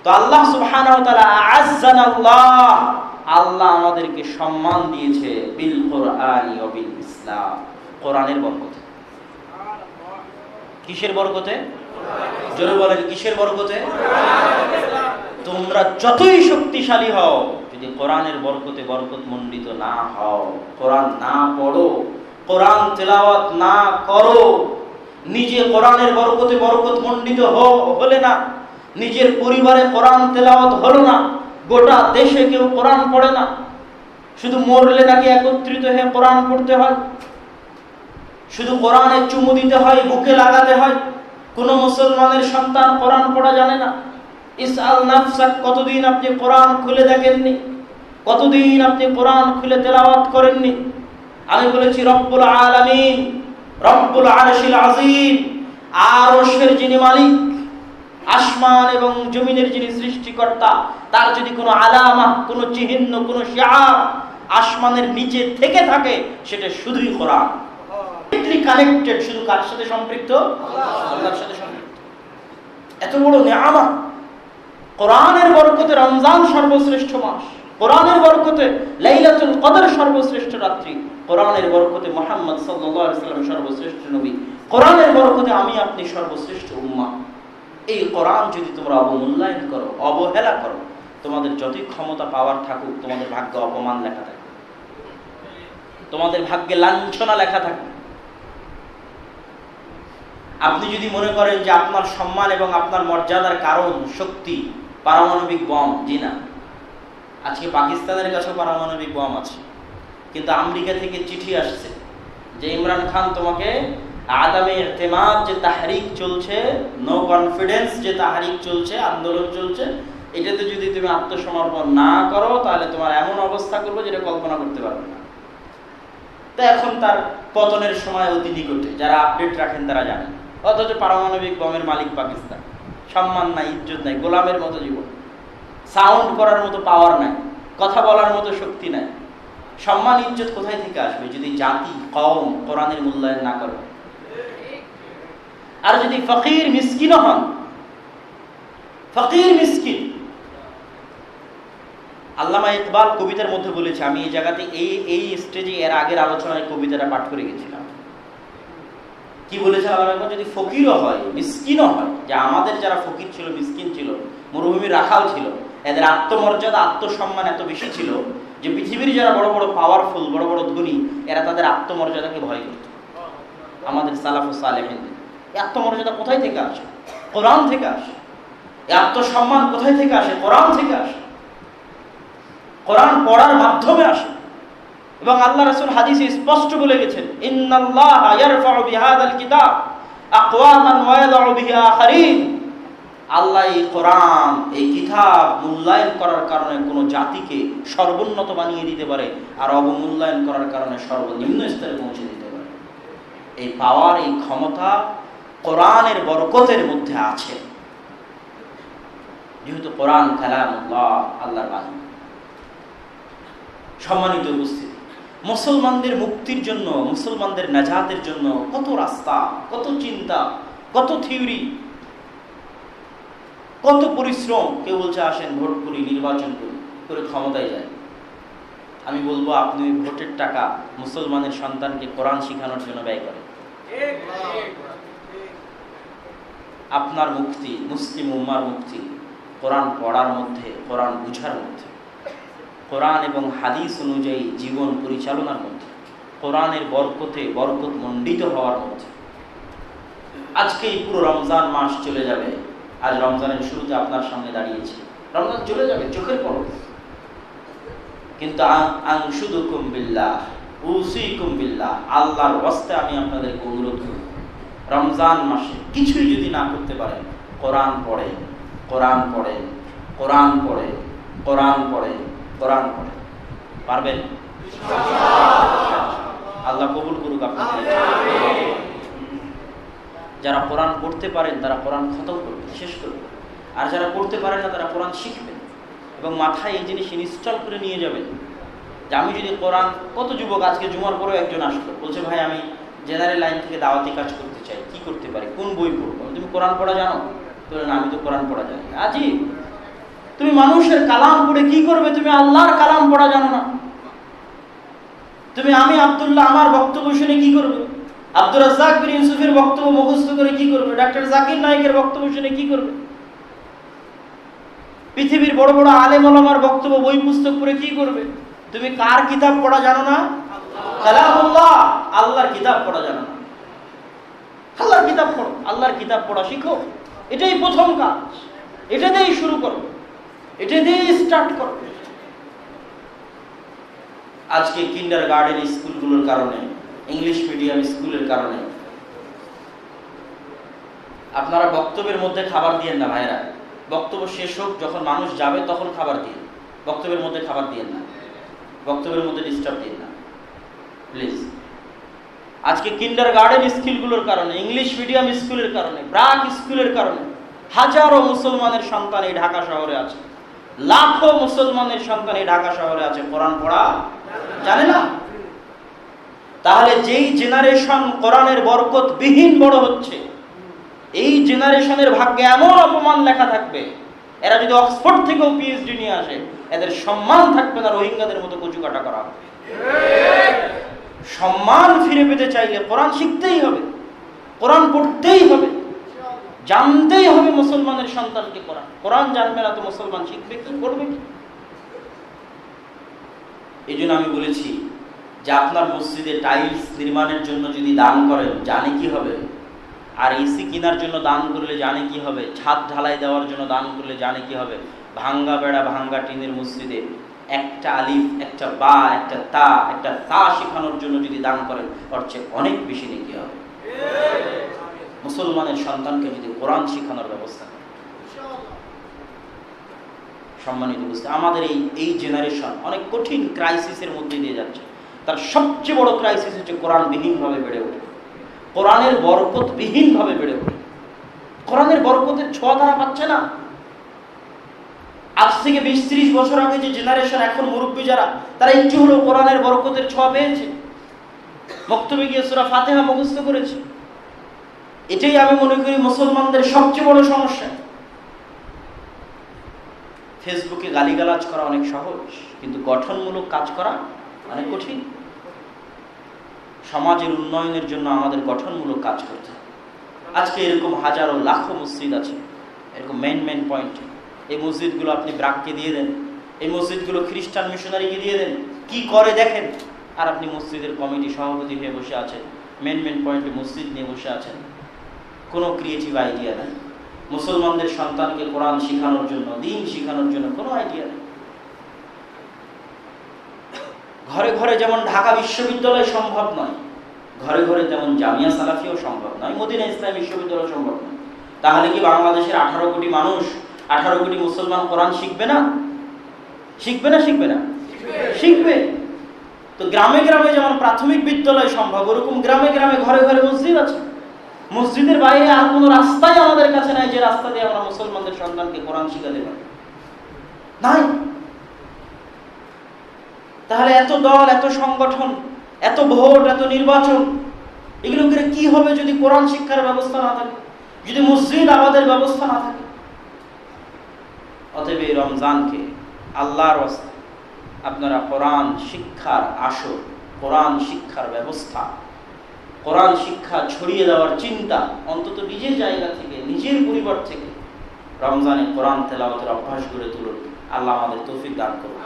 তো আল্লাহ সুবহানাহু ওয়া তাআলা আ'আজ্জানাল্লাহ, আল্লাহ আমাদেরকে সম্মান দিয়েছে বিল কোরআনি ওয়া বিল ইসলাম, কোরআনের বরকতে। কিসের বরকতে? জোরে বলেন, কিসের বরকতে? তোমরা যতই শক্তিশালী হও, যদি কোরআনের বরকতে বরকতমণ্ডিত না হও, কোরআন না পড়ো, কোরআন তেলাওয়াত না করো, নিজে কোরআনের বরকতে বরকতমণ্ডিত হলে না, নিজের পরিবারে কোরআন তেলাওয়াত হলো না, গোটা দেশে কেউ কোরআন পড়ে না, শুধু মরলে নাকি একত্রিত হয়ে কোরআন পড়তে হয়, শুধু কোরআনে চুমু দিতে হয়, বুকে লাগাতে হয়। কোন মুসলমানের সন্তান কোরআন পড়া জানে না। ইসআল নাফসাক, কতদিন আপনি কোরআন খুলে দেখেননি? কতদিন আপনি কোরআন খুলে তেলাওয়াত করেননি? আমি বলেছি রব্বুল আলামিন, রব্বুল আরশিল আযীম, আরশের যিনি মালিক, আসমান এবং জমিনের যিনি সৃষ্টিকর্তা, তার যদি কোনো আলামা, কোনো চিহ্ন, কোনো শিআর আসমানের নিচে থেকে থাকে, সেটা শুধুই কোরআন। কানেক্টেড, শুধু কার সাথে সম্পৃক্ত? আল্লাহর সাথে সম্পৃক্ত। এত বড় নিয়ামত। কোরআনের বরকতে রমজান সর্বশ্রেষ্ঠ মাস, কোরআনের বরকতে লাইলাতুল কদর সর্বশ্রেষ্ঠ রাত্রি, কোরআনের বরকতে মুহাম্মদ সাল্লাল্লাহু আলাইহি ওয়াসাল্লাম সর্বশ্রেষ্ঠ নবী, কোরআনের বরকতে আমি আপনি সর্বশ্রেষ্ঠ উম্মাহ। এই কোরআন যদি তোমরা অবমূল্যায়ন করো, অবহেলা করো, তোমাদের যতই ক্ষমতা পাওয়ার থাকুক, তোমাদের ভাগ্যে অপমান লেখা থাকবে, তোমাদের ভাগ্যে লাঞ্ছনা লেখা থাকবে। আপনি যদি মনে করেন যে আপনার সম্মান এবং আপনার মর্যাদার কারণ শক্তি পারমাণবিক বম, জি না। আজকে পাকিস্তানের কাছেও পারমাণবিক বম আছে, কিন্তু আমেরিকা থেকে চিঠি আসছে যে ইমরান খান তোমাকে আদামে ইতিমাদ যে তাহরিক চলছে, নো কনফিডেন্স যে তাহরিক চলছে, আন্দোলন চলছে, এটাতে যদি তুমি আত্মসমর্পণ না করো তাহলে তোমার এমন অবস্থা করবো যেটা কল্পনা করতে পারবে না। তো এখন তার পতনের সময় অতি নিকটে, যারা আপডেট রাখেন তারা জানেন। অথচ পারমাণবিক বমের মালিক পাকিস্তান। সম্মান নাই, ইজ্জত নাই, গোলামের মতো জীবন, সাউন্ড করার মতো পাওয়ার নাই, কথা বলার মতো শক্তি নাই। সম্মান ইজ্জত কোথায় থেকে আসবে যদি জাতি কওম কোরআনের মূল্যায়ন না করে? আর যদি ফকির মিসকিন হন, ফকির মিসকিন। আল্লামা ইকবাল কবিতার মধ্যে বলেছে, আমি এই জায়গাতে এই স্টেজে এর আগের আলোচনায় কবিতাটা পাঠ করে গেছিলাম। কি বলেছে আল্লামা ইকবাল? যদি ফকিরও হয়, মিসকিনও হয়, যে আমাদের যারা ফকির ছিল, মিসকিন ছিল, মরুভূমির রাখাল ছিল, এদের আত্মমর্যাদা, আত্মসম্মান এত বেশি ছিল যে পৃথিবীর যারা বড় বড় পাওয়ারফুল, বড় বড় ধনী, এরা তাদের আত্মমর্যাদাকে ভয় করত। আমাদের সালাফুস সালেহিন। এই আত্মমর্যাদা কোথায় থেকে আসে? কোরআন থেকে আসে। এই আত্মসম্মান কোথায় থেকে আসে? কোরআন থেকে আসে, কোরআন পড়ার মাধ্যমে আসে। এবং আল্লাহ রাসূল হাদিসে স্পষ্ট বলে গেছেন, ইন্নাল্লাহা ইয়ারফাউ বিহাদাল কিতাব আকওয়ামান ওয়া ইয়াদউ বিহি আখারিন। আল্লাহ এই কোরআন, এই কিতাব মূল্যায়ন করার কারণে কোনো জাতিকে সর্বোন্নত বানিয়ে দিতে পারে, আর অবমূল্যায়ন করার কারণে সর্বনিম্ন স্তরে পৌঁছে দিতে পারে। এই পাওয়ার, এই ক্ষমতা কোরআনের বরকতের মধ্যে আছে। যেহেতু কোরআন কালামুল্লাহ, আল্লাহর বাণী। সম্মানিত উপস্থিতি, মুসলমানদের মুক্তির জন্য, মুসলমানদের নাজাতের জন্য কত রাস্তা, কত চিন্তা, কত থিওরি, কত পরিশ্রম। কেউ বলছে আসেন ভোট করি, নির্বাচন করি, করে ক্ষমতায় যায়। আমি বলবো আপনি ওই ভোটের টাকা মুসলমানের সন্তানকে কোরআন শিখানোর জন্য ব্যয় করেন। আপনার মুক্তি, মুসলিম উম্মার মুক্তি কোরআন পড়ার মধ্যে, কোরআন বুঝার মধ্যে, কোরআন এবং হাদিস অনুযায়ী জীবন পরিচালনার মধ্যে। কোরআনের বরকতে বরকত মণ্ডিত হওয়ার মধ্যে। আজকে এই পুরো রমজান মাস চলে যাবে। আজ রমজানের শুরুতে আপনার সামনে দাঁড়িয়েছি, রমজান চলে যাবে চোখের পলকে, কিন্তু আনশুদুকুম বিল্লাহ উসিকুম বিল্লাহ, আল্লাহর ওয়াস্তে আমি আপনাদেরকে অনুরোধ করি, রমজান মাসে কিছুই যদি না করতে পারেন, কোরআন পড়েন, কোরআন পড়েন, কোরআন পড়েন, কোরআন পড়েন, কোরআন পড়েন। পারবেন? আল্লাহ কবুল করুক আপনাদের। যারা কোরআন পড়তে পারেন তারা কোরআন খতম করবে, শেষ করবে, আর যারা পড়তে পারেন না তারা কোরআন শিখবেন এবং মাথায় এই জিনিস ইনস্টল করে নিয়ে যাবেন যে আমি যদি কোরআন, কত যুবক আজকে জুমার পরেও একজন আসলো বলছে ভাই আমি জেনারেল লাইন থেকে দাওয়াতি কাজ করতে চাই, কি করতে পারি, কোন বই পড়বো? তুমি কোরআন পড়া জানো? না, আমি তো কোরআন পড়া জানি। আজি তুমি মানুষের কালাম পড়ে কি করবে? তুমি আল্লাহর কালাম পড়া জানো না। তুমি আমি আব্দুল্লাহ আমার বক্তব্য শুনে কি করবে? আব্দুর রাজ্জাক বিন ইউসুফের বক্তব্য মুখস্থ করে কি করবে? ডাক্তার জাকির নায়েকের বক্তব্য শুনে কি করবে? পৃথিবীর বড় বড় আলেম ওলামার বক্তব্য বই পুস্তক পড়ে কি করবে? তুমি কার কিতাব পড়া জানো না? কালামুল্লাহ, আল্লাহর কিতাব পড়া জানো না। আল্লাহর কিতাব পড়ো, আল্লাহর কিতাব পড়া শিখো। এটাই প্রথম কাজ, এটা দিয়েই শুরু করো, এটা দিয়েই স্টার্ট করো। আজকে কিন্ডারগার্টেন স্কুলগুলোর কারণে, ইংলিশ মিডিয়াম স্কুলের কারণে আপনারা বক্তব্যের মধ্যে খাবার দিয়েন না ভাইরা। বক্তব্য শেষ হোক, যখন মানুষ যাবে তখন খাবার দিন, বক্তব্যের মধ্যে খাবার দিয়েন না, বক্তব্যের মধ্যে ডিস্টার্ব দিন না প্লিজ। আজকে কিন্ডারগার্টেন স্কুলগুলোর কারণে, ইংলিশ মিডিয়াম স্কুলের কারণে, ব্রাক স্কুলের কারণে হাজারো মুসলমানের সন্তান এই ঢাকা শহরে আছে, লাখো মুসলমানের সন্তান এই ঢাকা শহরে আছে, কোরআন পড়া জানে না। তাহলে যেই জেনারেশন কোরআনের বরকত বিহীন বড় হচ্ছে, এই জেনারেশনের ভাগ্যে এমন অপমান লেখা থাকবে, এরা যদি অক্সফোর্ড থেকেও পিএইচডি নিয়ে আসে এদের সম্মান থাকবে না, রোহিঙ্গাদের মতো কচুকাটা করা হবে। সম্মান ফিরে পেতে চাইলে কোরআন শিখতেই হবে, কোরআন পড়তেই হবে, জানতেই হবে মুসলমানের সন্তানকে কোরআন। কোরআন জানবে না তো মুসলমান শিখবে কি, পড়বে কি? এই জন্য আমি বলেছি যে আপনার মসজিদে টাইলস নির্মাণের জন্য যদি দান করেন জানে কি হবে, আর এসি কেনার জন্য দান করলে জানে কি হবে, ছাদ ঢালাই দেওয়ার জন্য দান করলে জানে কি হবে, ভাঙ্গা বেড়া ভাঙ্গা টিনের মসজিদে একটা আলিফ, একটা বা, একটা তা, একটা তা শেখানোর জন্য যদি দান করেন ওর চেয়ে অনেক বেশি নেকি হবে। মুসলমানের সন্তানকে যদি কোরআন শেখানোর ব্যবস্থা করে। সম্মানিত বুঝতে, আমাদের এই জেনারেশন অনেক কঠিন ক্রাইসিসের মধ্যে দিয়ে যাচ্ছে। তার সবচেয়ে বড় ক্রাইসিস হচ্ছে কোরআনবিহীনভাবে বেড়ে ওঠে, কোরআনের বরকত বিহীনভাবে বেড়ে ওঠে। কোরআনের বরকতের ছোঁয়া তারা পাচ্ছে না। আজ থেকে 20-30 বছর আগে যে জেনারেশন, এখন মুরব্বী যারা, তারা একটু হলেও কোরআনের বরকতের ছোঁয়া পেয়েছে, বক্তব্যে গিয়ে সূরা ফাতিহা মুখস্থ করেছে। এটাই আমি মনে করি মুসলমানদের সবচেয়ে বড় সমস্যা। ফেসবুকে গালিগালাজ করা অনেক সহজ, কিন্তু গঠনমূলক কাজ করা অনেক কঠিন। সমাজের উন্নয়নের জন্য আমাদের গঠনমূলক কাজ করতে হবে। আজকে এরকম হাজারো লাখো মসজিদ আছে, এরকম মেন পয়েন্ট। এই মসজিদগুলো আপনি ব্রাককে দিয়ে দেন, এই মসজিদগুলো খ্রিস্টান মিশনারিকে দিয়ে দেন, কি করে দেখেন। আর আপনি মসজিদের কমিটি সভাপতি হয়ে বসে আছেন, মেন পয়েন্টে মসজিদ নিয়ে বসে আছেন, কোনো ক্রিয়েটিভ আইডিয়া নেই। মুসলমানদের সন্তানকে কোরআন শেখানোর জন্য, দ্বীন শেখানোর জন্য কোনো আইডিয়া নেই। ঘরে ঘরে যেমন ঢাকা বিশ্ববিদ্যালয় সম্ভব নয়, ঘরে ঘরে যেমন জামিয়া সালাফিও সম্ভব নয়, মদিনা ইসলামী বিশ্ববিদ্যালয় সম্ভব নয়। তাহলে কি বাংলাদেশের 18 কোটি মানুষ, 18 কোটি মুসলমান কোরআন শিখবে না? শিখবে না? শিখবে না? শিখবে। তো গ্রামে গ্রামে যেমন প্রাথমিক বিদ্যালয় সম্ভব, ওরকম গ্রামে গ্রামে ঘরে ঘরে মসজিদ আছে। মসজিদের বাইরে আর কোনো রাস্তাই আমাদের কাছে নাই যে রাস্তা দিয়ে আমরা মুসলমানদের সন্তানকে কোরআন শিখাতে পারি, নাই। তাহলে এত দল, এত সংগঠন, এত ভোট, এত নির্বাচন, এগুলো করে কি হবে যদি কোরআন শিক্ষার ব্যবস্থা না থাকে, যদি মসজিদ আমাদের ব্যবস্থা না থাকে? অতএব এই রমজানকে আল্লাহর ওয়াস্তে আপনারা কোরআন শিক্ষার আসর, কোরআন শিক্ষার ব্যবস্থা, কোরআন শিক্ষা ছড়িয়ে দেওয়ার চিন্তা অন্তত নিজের জায়গা থেকে, নিজের পরিবার থেকে রমজানে কোরআন তেলাওয়াতের অভ্যাস গড়ে তুলুন। আল্লাহ আমাদের তৌফিক দান করুন।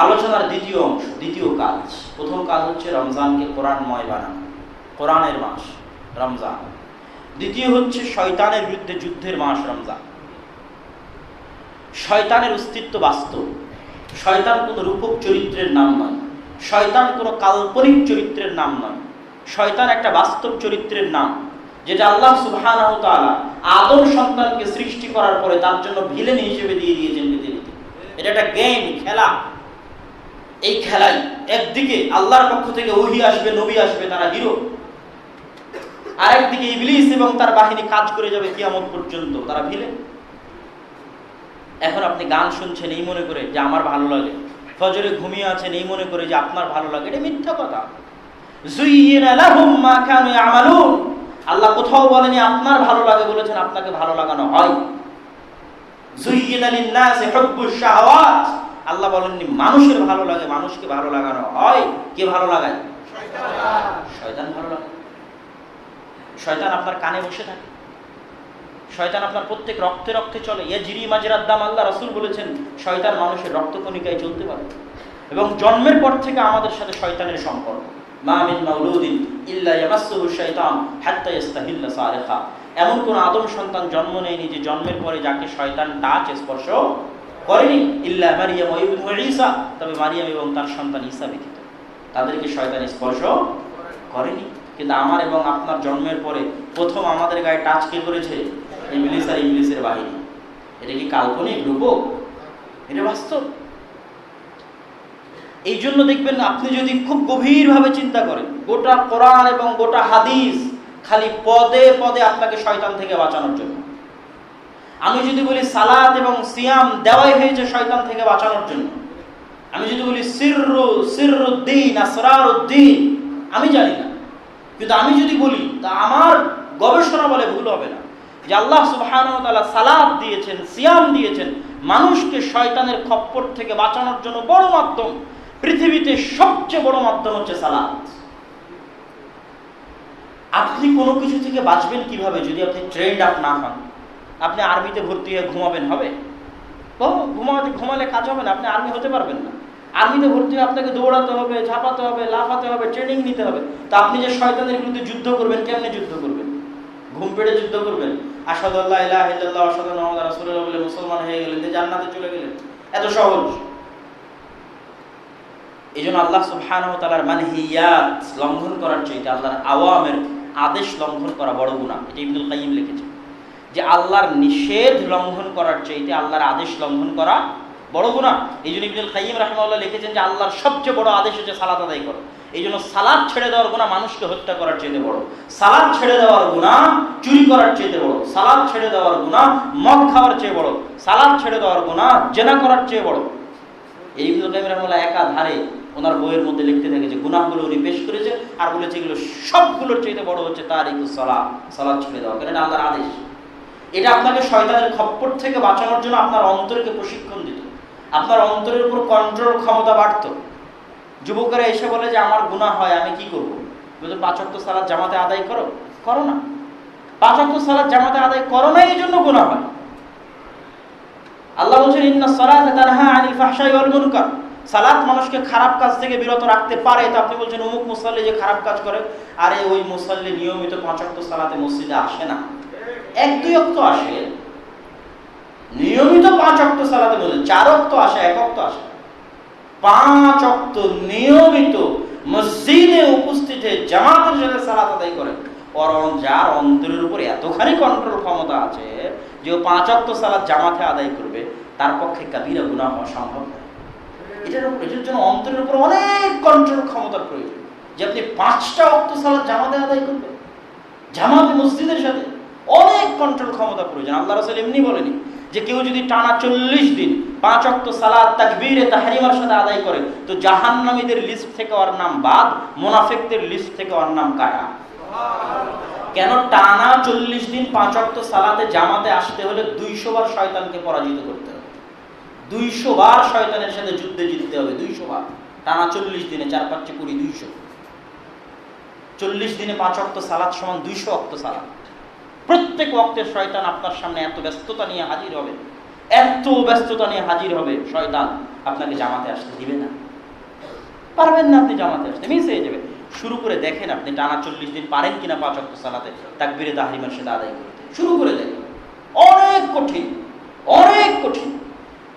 আলোচনার দ্বিতীয় অংশ, দ্বিতীয় কাজ। প্রথম কাজ হচ্ছে রমজানকে কোরআনময় বানানো, কোরআনের মাস রমজান। দ্বিতীয় হচ্ছে শয়তানের বিরুদ্ধে যুদ্ধের মাস রমজান। শয়তানের অস্তিত্ব বাস্তব, শয়তান কোনো রূপক চরিত্রের নাম নয়, শয়তান কোনো কাল্পনিক চরিত্রের নাম নয়, শয়তান একটা বাস্তব চরিত্রের নাম, যেটা আল্লাহ সুবহানাহু ওয়া তাআলা আদম সন্তানকে সৃষ্টি করার পরে তার জন্য ভিলেন হিসেবে দিয়ে দিয়েছেন পৃথিবীতে। এটা একটা গেম, খেলা। এই খেলায় একদিকে আল্লাহর পক্ষ থেকে ওহী আসবে, নবী আসবে, তারা হিরো, আর একদিকে ইবলিস এবং তার বাহিনী কাজ করে যাবে কিয়ামত পর্যন্ত, তারা ভিলেন। এখন আপনি গান শুনছেন এই মনে করে যে আমার ভালো লাগে, ফজরে ঘুমিয়ে আছেন এই মনে করে যে আপনার ভালো লাগে, এটা মিথ্যা কথা। যুইয়িনা লাহুম মা কানু ইয়ামালুন, আল্লাহ কোথাও বলেনি আপনার ভালো লাগে, বলেছেন আপনাকে ভালো লাগানো হয়। যুইয়িনা লিন-নাসি হুব্বুশ শাহাওয়াত, আল্লাহ বলেননি মানুষের ভালো লাগে, মানুষকে ভালো লাগানো হয়। কে ভালো লাগায়? শয়তান। শয়তান ভালো লাগায়। শয়তান আপনার কানে বসে থাকে, শয়তান আপনার প্রত্যেক রক্তে রক্তে চলে। ইয়াজরি মাজরাদ দাম, আল্লাহ রাসূল বলেছেন শয়তান মানুষের রক্তকণিকায় চলতে পারে। এবং জন্মের পর থেকে আমাদের সাথে শয়তানের সম্পর্ক। মা মিন মাউলুদিন ইল্লা ইয়ামাসসুহু শাইতান হাত্তা ইস্তাহিল্লা সারিখা, এমন কোন আদম সন্তান জন্ম নেয়নি যে জন্মের পরে যাকে শয়তান টাচ স্পর্শ করেনি। ইল্লা মারিয়াম ওয়া ইবনু ঈসা, তবে মারিয়াম এবং তার সন্তান ঈসা ব্যতীত, তাদেরকে শয়তান স্পর্শ করেনি। কিন্তু আমার এবং আপনার জন্মের পরে প্রথম আমাদের গায়ে টাচ কে করেছে? ইবলিস আর ইবলিসের বাহিনী। এটা কি কাল্পনিক রূপক? এটা বাস্তব। এই জন্য দেখবেন আপনি যদি খুব গভীরভাবে চিন্তা করেন, গোটা কোরআন এবং গোটা হাদিস খালি পদে পদে আপনাকে শয়তান থেকে বাঁচানোর জন্য। আমি যদি বলি সালাত এবং সিয়াম দেওয়াই হয়েছে শয়তান থেকে বাঁচানোর জন্য, আমি যদি বলি সিররুদ্দিন আসরারুদ্দিন, আমি জানি না, কিন্তু আমি যদি বলি তা আমার গবেষণা বলে ভুল হবে না যে আল্লাহ সুবহানাহু ওয়া তাআলা সালাত দিয়েছেন, সিয়াম দিয়েছেন মানুষকে শয়তানের খপ্পর থেকে বাঁচানোর জন্য। বড় মাধ্যম, পৃথিবীতে সবচেয়ে বড় মাধ্যম হচ্ছে সালাত। আপনি কোনো কিছু থেকে বাঁচবেন কিভাবে যদি আপনি ট্রেন্ড আপ না হন? আপনি আর্মিতে ভর্তি হয়ে ঘুমাবেন, হবে? ঘুমালে কাজ হবে না, আপনি আর্মি হতে পারবেন না। আর্মিতে ভর্তি হয়ে আপনাকে দৌড়াতে হবে, ঝাঁপাতে হবে, লাফাতে হবে, ট্রেনিং নিতে হবে। তো আপনি যে শয়তানের বিরুদ্ধে যুদ্ধ করবেন, কেমনে যুদ্ধ করবেন? ঘুম পেড়ে যুদ্ধ করবেন? আশহাদু আল্লা ইলাহা ইল্লাল্লাহ ওয়া আশহাদু আন্না মুহাম্মাদার রাসূলুল্লাহ বলে মুসলমান হয়ে গেলেন, যে জান্নাতে চলে গেলেন, এত সহজ? এইজন্য আল্লাহ সুবহানাহু ওয়া তাআলার মানহিয়াত লঙ্ঘন করার চাইতে আল্লাহর আওয়ামের আদেশ লঙ্ঘন করা বড় গুনাহ। এটা ইবনুল কাইয়িম লিখেছেন যে আল্লাহর নিষেধ লঙ্ঘন করার চাইতে আল্লাহর আদেশ লঙ্ঘন করা বড় গুনাহ। এই জন্য ইবনুল কাইয়িম রাহিমাহুল্লাহ লিখেছেন যে আল্লাহর সবচেয়ে বড় আদেশ হচ্ছে সালাত আদায় করো। এই জন্য সালাত ছেড়ে দেওয়ার গুনাহ মানুষকে হত্যা করার চাইতে বড়, সালাত ছেড়ে দেওয়ার গুনাহ চুরি করার চাইতে বড়, সালাত ছেড়ে দেওয়ার গুনাহ মদ খাওয়ার চেয়ে বড়, সালাত ছেড়ে দেওয়ার গুনাহ জিনা করার চেয়ে বড়। এই ইবনুল কাইয়িম রাহিমাহুল্লাহ একাধারে ওনার বইয়ের মধ্যে লিখতে থাকে যে গুনাহগুলো উনি পেশ করেছে আর বলেছে এগুলো সবগুলোর চাইতে বড় হচ্ছে তারিকুস সালাত, সালাত ছেড়ে দেওয়া, কারণ এটা আল্লাহর আদেশ। এটা আপনাকে শয়তানের খপ্পর থেকে বাঁচানোর জন্য আপনার অন্তরকে প্রশিক্ষণ দিত, আপনার অন্তরের উপর কন্ট্রোল ক্ষমতা বাড়ত। যুবকেরা এসে বলে যে আমার গুনাহ হয়, আমি কি করবো? বলে 5 ওয়াক্ত সালাত জামাতে আদায় করো না। 5 ওয়াক্ত সালাত জামাতে আদায় করো না, এই জন্য গুনাহ হয়। আল্লাহ বলছেন ইন্নাস সালাতা তানহা আনিল ফাহশাই ওয়াল মুনকার, সালাত মানুষকে খারাপ কাজ থেকে বিরত রাখতে পারে। তো আপনি বলছেন অমুক মুসাল্লি যে খারাপ কাজ করে, আরে ওই মুসাল্লি নিয়মিত 5 ওয়াক্ত সালাতে মসজিদে আসে না, 1-2 ওয়াক্ত আসে, নিয়মিত 5 ওয়াক্ত সালাতে বলে 4 ওয়াক্ত আসে, 1 ওয়াক্ত আসে, 5 ওয়াক্ত নিয়মিত মসজিদে উপস্থিত হয়ে জামাতের সাথে সালাত আদায় করে, বরং যার অন্তরের উপর এতখানি কন্ট্রোল ক্ষমতা আছে যে ও 5 ওয়াক্ত সালাত জামাতে আদায় করবে, তার পক্ষে কাবীরা গুনাহ হওয়া সম্ভব নয়। এটার জন্য অন্তরের উপর অনেক কন্ট্রোল ক্ষমতার প্রয়োজন, যে আপনি 5টা ওয়াক্ত সালাত জামাতে আদায় করবেন, জামাতে মসজিদের সাথে অনেক কন্ট্রোল ক্ষমতা প্রয়োজন। আল্লাহ রাসূল এমনি বলেনি যে কেউ যদি টানা 40 দিন 5 ওয়াক্ত সালাত তাকবীরে তাহরিমার সাথে আদায় করে, তো জাহান্নামীদের লিস্ট থেকে ওর নাম বাদ, মুনাফিকদের লিস্ট থেকে ওর নাম কাটা। কেন? টানা 40 দিন 5 ওয়াক্ত সালাতে জামাতে আসতে হলে 200 বার শয়তানকে পরাজিত করতে হবে, 200 বার শয়তানের সাথে যুদ্ধে জিততে হবে, 200 বার টানা 40 দিনে, 4-5 20, 200। 40 দিনে 5 ওয়াক্ত সালাত সমান 200 ওয়াক্ত সালাত। প্রত্যেক ওয়াক্তে শয়তান আপনার সামনে এত ব্যস্ততা নিয়ে হাজির হবে এত ব্যস্ততা নিয়ে হাজির হবে শয়তান, আপনাকে জামাতে আসতে দিবে না, পারবেন না আপনি জামাতে আসতে, মিস হয়ে যাবে। শুরু করে দেখেন আপনি টানা 40 দিন পারেন কিনা 5 ওয়াক্ত সালাতে তাকবীরে তাহরিমার সাথে আদায় করতে, শুরু করে দেখেন। অনেক কঠিন, অনেক কঠিন।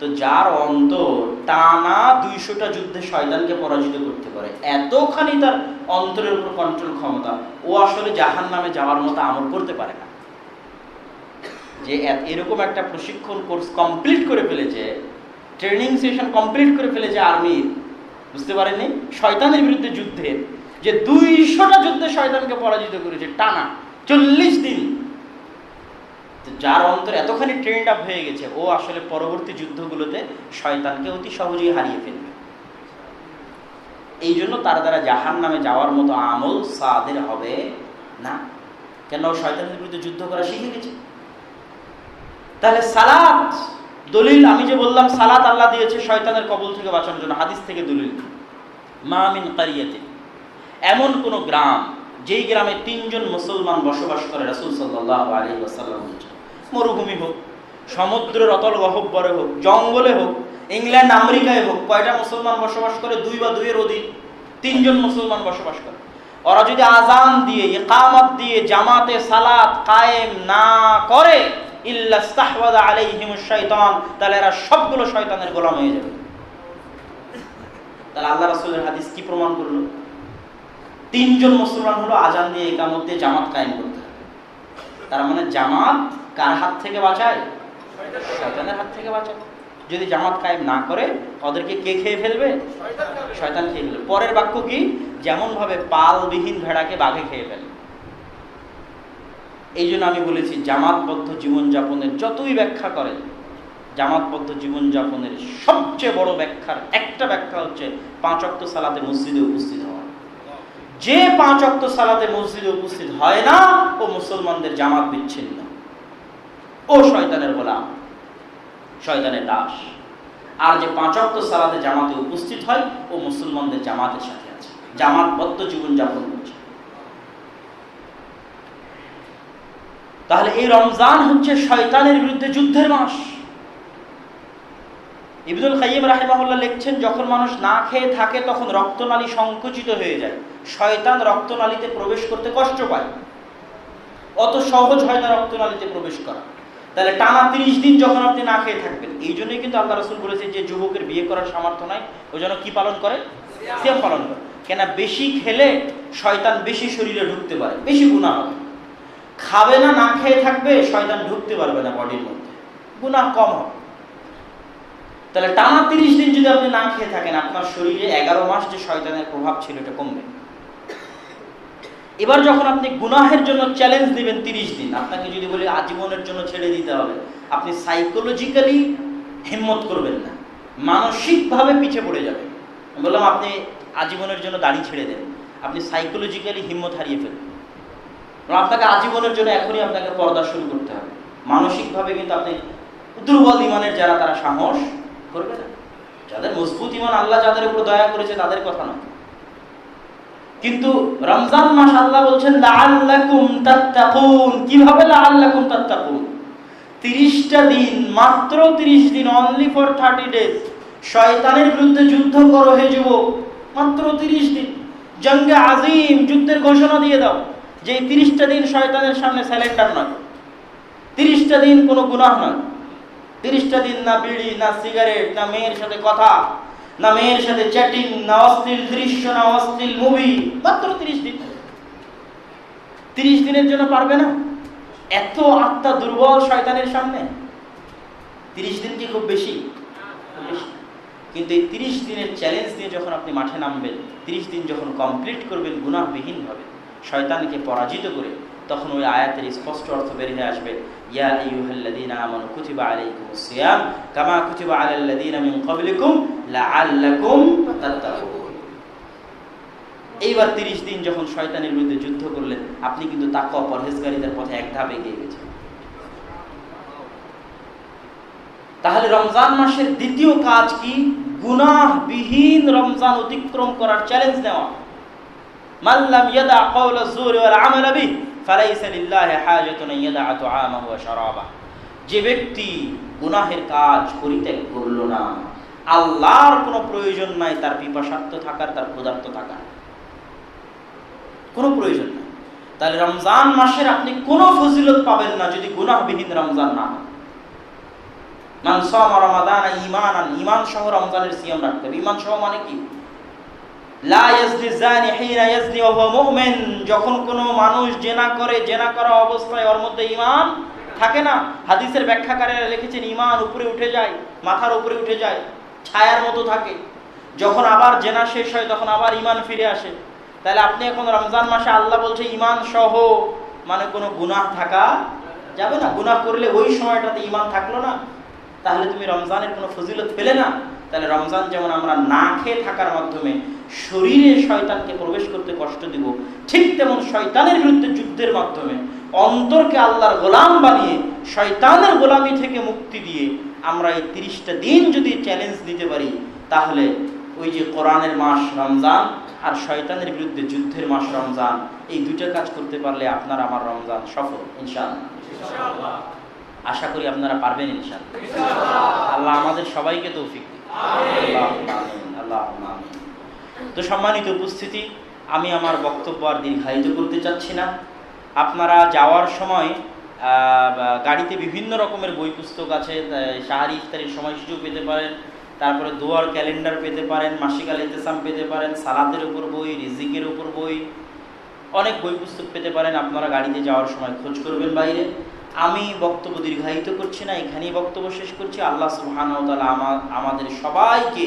তো যার অন্তর টানা 200টা যুদ্ধে শয়তানকে পরাজিত করতে পারে, এতখানি তার অন্তরের উপর কন্ট্রোল ক্ষমতা, ও আসলে জাহান্নামে যাওয়ার মতো আমল করতে পারে না। যে এরকম একটা প্রশিক্ষণ কোর্স কমপ্লিট করে ফেলেছে, ট্রেনিং সেশন কমপ্লিট করে ফেলেছে আর্মির, বুঝতে পারেননি শয়তানের বিরুদ্ধে যুদ্ধে, যে 200টা যুদ্ধে শয়তানকে পরাজিত করেছে টানা 40 দিন। যার অন্তর এতখানি ট্রেন্ড আপ হয়ে গেছে, ও আসলে পরবর্তী যুদ্ধগুলোতে শয়তানকে অতি সহজেই হারিয়ে ফেলবে। এই জন্য তার দ্বারা জাহান্নামে যাওয়ার মতো আমল সাদের হবে না, কেন শয়তানের বিরুদ্ধে যুদ্ধ করা শিখে গেছে। তাহলে সালাত দলিল, আমি যে বললাম সালাত আল্লাহ দিয়েছে শয়তানের কবল থেকে বাঁচানোর জন্য, হাদিস থেকে দলিল। মা মিন কারিয়াতিন, এমন কোন গ্রাম যেই গ্রামে 3 জন মুসলমান বসবাস করে, রাসূল সাল্লাল্লাহু আলাইহি ওয়াসাল্লাম বলেছেন, মরুভূমি হোক, সমুদ্রের অতল গহ্বরে হোক, জঙ্গলে হোক, ইংল্যান্ড আমেরিকায় হোক, কয়টা মুসলমান বসবাস করে? 2 বা 2 এর অধিক, 3 জন মুসলমান বসবাস করে। ওরা যদি আযান দিয়ে, ইকামত দিয়ে জামাতে সালাত কায়েম না করে, ইল্লা ইস্তাহওয়াযা আলাইহিমুশ শাইতান, তাহলে এরা সবগুলো শয়তানের গোলাম হয়ে যাবে। তাহলে আল্লাহ রাসূলের হাদিস কি প্রমাণ করলো? 3 জন মুসলমান হলো আযান দিয়ে, ইকামত দিয়ে জামাত কায়েম করতে হবে। তার মানে জামাত কার হাত থেকে বাঁচায়? শয়তানের হাত থেকে বাঁচায়। যদি জামাত কায়েম না করে, ওদেরকে কে খেয়ে ফেলবে? শয়তান খেয়ে ফেলবে। পরের বাক্য কি? যেমন ভাবে পালবিহীন ভেড়াকে বাঘে খেয়ে ফেলে। এই জন্য আমি বলেছি জামাতবদ্ধ জীবনযাপনের যতই ব্যাখ্যা করেন, জামাতবদ্ধ জীবনযাপনের সবচেয়ে বড় ব্যাখ্যার একটা ব্যাখ্যা হচ্ছে 5 ওয়াক্ত সালাতে মসজিদে উপস্থিত হওয়া। যে 5 ওয়াক্ত সালাতে মসজিদে উপস্থিত হয় না, ও মুসলমানদের জামাত বিচ্ছিন্ন, ও শয়তানের গোলাম, শয়তানের দাস। আর যে 5 ওয়াক্ত সালাতে জামাতে উপস্থিত হয়, ও মুসলমানদের জামাতের সাথে আছে, জামাতবদ্ধ জীবনযাপন করছে। তাহলে এই রমজান হচ্ছে শয়তানের বিরুদ্ধে যুদ্ধের মাস। ইবনুল কাইয়িম রাহিমাহুল্লাহ লিখছেন, যখন মানুষ না খেয়ে থাকে তখন রক্তনালী সংকুচিত হয়ে যায়, শয়তান রক্তনালীতে প্রবেশ করতে কষ্ট পায়, অত সহজ হয় না রক্তনালীতে প্রবেশ করা। তাহলে টানা 30 দিন যখন আপনি না খেয়ে থাকবেন, এই জন্যই কিন্তু আল্লাহ রাসূল বলেছেন যে যুবকের বিয়ে করার সামর্থ্য নাই, ও যেন কি পালন করে? সিয়াম পালন করে। কেন? বেশি খেলে শয়তান বেশি শরীরে ঢুকতে পারে, বেশি গুনাহ হবে। খাবে না, না খেয়ে থাকবে, শয়তান ঢুকতে পারবে না বডির মধ্যে, গুনাহ কম হবে। তাহলে টানা 30 দিন যদি আপনি না খেয়ে থাকেন, আপনার শরীরে 11 মাস যে শয়তানের প্রভাব ছিল এটা কমবে। এবার যখন আপনি গুনাহের জন্য চ্যালেঞ্জ দিবেন 30 দিন, আপনাকে যদি বলি আজীবনের জন্য ছেড়ে দিতে হবে, আপনি সাইকোলজিক্যালি হিম্মত করবেন না, মানসিকভাবে পিছিয়ে পড়ে যাবেন। আমি বললাম আপনি আজীবনের জন্য দাড়ি ছেড়ে দেন, আপনি সাইকোলজিক্যালি হিম্মত হারিয়ে ফেলবেন। আপনাকে আজীবনের জন্য এখনই আপনাকে পর্দা শুরু করতে হবে। মানসিকভাবে কিন্তু আপনি দুর্বল ইমানের যারা, তারা সাহস করবে না। যাদের মজবুত ইমান, আল্লাহ যাদের উপর দয়া করেছে তাদের কথা নয়। কিন্তু রমজান মাস আল্লাহ বলছেন লাআল্লাকুম তাত্তাকুন। কিভাবে লাআল্লাকুম তাত্তাকুন? 30টা দিন, মাত্র 30 দিন, অনলি ফর 30 ডেজ শয়তানের বিরুদ্ধে যুদ্ধ করো হে যুবক, মাত্র 30 দিন। জঙ্গে আজিম, যুদ্ধের ঘোষণা দিয়ে দাও যে 30টা দিন শয়তানের সামনে স্যালেন্ডার নয়, 30টা দিন কোনো গুনাহ নয়, 30টা দিন না বিড়ি, না সিগারেট, না মেয়ের সাথে কথা, না মেয়ের সাথে চ্যাটিং, না অশ্লীল দৃশ্য, না অশ্লীল মুভি, মাত্র 30 দিন। 30 দিনের জন্য পারবে না? এত আত্মা দুর্বল শয়তানের সামনে। 30 দিন কি খুব বেশি? কিন্তু এই 30 দিনের চ্যালেঞ্জ নিয়ে যখন আপনি মাঠে নামবেন, 30 দিন যখন কমপ্লিট করবেন গুনাহবিহীনভাবে, শয়তানকে পরাজিত করে, তখন ওই আয়াতের স্পষ্ট অর্থ বের হয়ে আসবে, ইয়া আইয়ুহাল্লাযীনা আমানু কুতিবা আলাইকুমুস সিয়াম কামা কুতিবা আলাল্লাযীনা মিন ক্বাবলিকুম লাআল্লাকুম তাত্তাকুন। এইবার 30 দিন যখন শয়তানের বিরুদ্ধে যুদ্ধ করলেন, আপনি কিন্তু তাকওয়া পরহেজগারিতার পথে এক ধাপ এগিয়ে গেছেন। তাহলে রমজান মাসের দ্বিতীয় কাজ কি? গুনাহবিহীন রমজান অতিক্রম করার চ্যালেঞ্জ নেওয়া। মান লাম ইয়াদা কাওলা যুরি ওয়াল আমাল বিহি ফালাইসা লিল্লাহি হাজাতুন ইয়াদা তুআমাহু ওয়া শারাবাহু। যে ব্যক্তি গুনাহের কাজ পরিত্যাগ করল না, আল্লাহর কোনো প্রয়োজন নাই তার পিপাসার্থ থাকার, তার ক্ষুধার্ত থাকার কোনো প্রয়োজন নাই। তাহলে রমজান মাসের আপনি কোনো ফজিলত পাবেন না যদি গুনাহবিহীন রমজান না হয়। মান সামা রমাদান ঈমানান, ঈমান সহ রমজানের সিয়াম রাখতে হবে। ঈমান সহ মানে কি? লা ইয়াজনি যানি হিনা ইয়াজনি ওয়া হুয়া মুমিন, যখন কোনো মানুষ জেনা করে, জেনা করা অবস্থায় ওর মধ্যে ঈমান থাকে না। হাদিসের ব্যাখ্যাকারেরা লিখেছেন ঈমান উপরে উঠে যায়, মাথার উপরে উঠে যায়, ছায়ার মতো থাকে। যখন আবার জেনা শেষ হয় তখন আবার ঈমান ফিরে আসে। তাহলে আপনি এখন রমজান মাসে আল্লাহ বলছে ঈমান সহ, মানে কোনো গুনাহ থাকা যাবে না। গুনাহ করলে ওই সময়টাতে ঈমান থাকলো না, তাহলে তুমি রমজানের কোনো ফজিলত পেলে না। তাহলে রমজান যেমন আমরা না খেয়ে থাকার মাধ্যমে শরীরে শয়তানকে প্রবেশ করতে কষ্ট দিব, ঠিক তেমন শয়তানের বিরুদ্ধে যুদ্ধের মাধ্যমে অন্তরকে আল্লাহর গোলাম বানিয়ে শয়তানের গোলামি থেকে মুক্তি দিয়ে আমরা এই 30টা দিন যদি চ্যালেঞ্জ দিতে পারি, তাহলে ওই যে কোরআনের মাস রমজান আর শয়তানের বিরুদ্ধে যুদ্ধের মাস রমজান, এই দুইটা কাজ করতে পারলে আপনার আমার রমজান সফল ইনশাআল্লাহ। আশা করি আপনারা পারবেন ইনশাআল্লাহ। আল্লাহ আমাদের সবাইকে তৌফিক দিন। আল্লাহুম্মা আমিন। তো সম্মানিত উপস্থিতি, আমি আমার বক্তব্য আর দীর্ঘায়িত করতে চাচ্ছি না। আপনারা যাওয়ার সময় গাড়িতে বিভিন্ন রকমের বই পুস্তক আছে, সাহারি ইফতারির সময়সূচিও পেতে পারেন, তারপরে দোয়ার ক্যালেন্ডার পেতে পারেন, মাসিক আল ইতিসাম পেতে পারেন, সালাতের উপর বই, রিজিকের উপর বই, অনেক বই পুস্তক পেতে পারেন। আপনারা গাড়িতে যাওয়ার সময় খোঁজ করবেন বাইরে। আমি বক্তব্য দীর্ঘায়িত করছি না, এখানেই বক্তব্য শেষ করছি। আল্লাহ সুবহানাহু ওয়া তাআলা আমাদের সবাইকে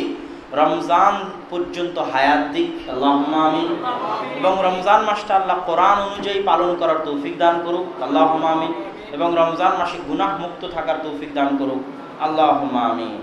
রমজান পর্যন্ত হায়াত দিক, আল্লাহুম্মা আমিন। এবং রমজান মাসটা আল্লাহ কোরআন অনুযায়ী পালন করার তৌফিক দান করুক, আল্লাহুম্মা আমিন। এবং রমজান মাসে গুনাহ মুক্ত থাকার তৌফিক দান করুক, আল্লাহুম্মা আমিন।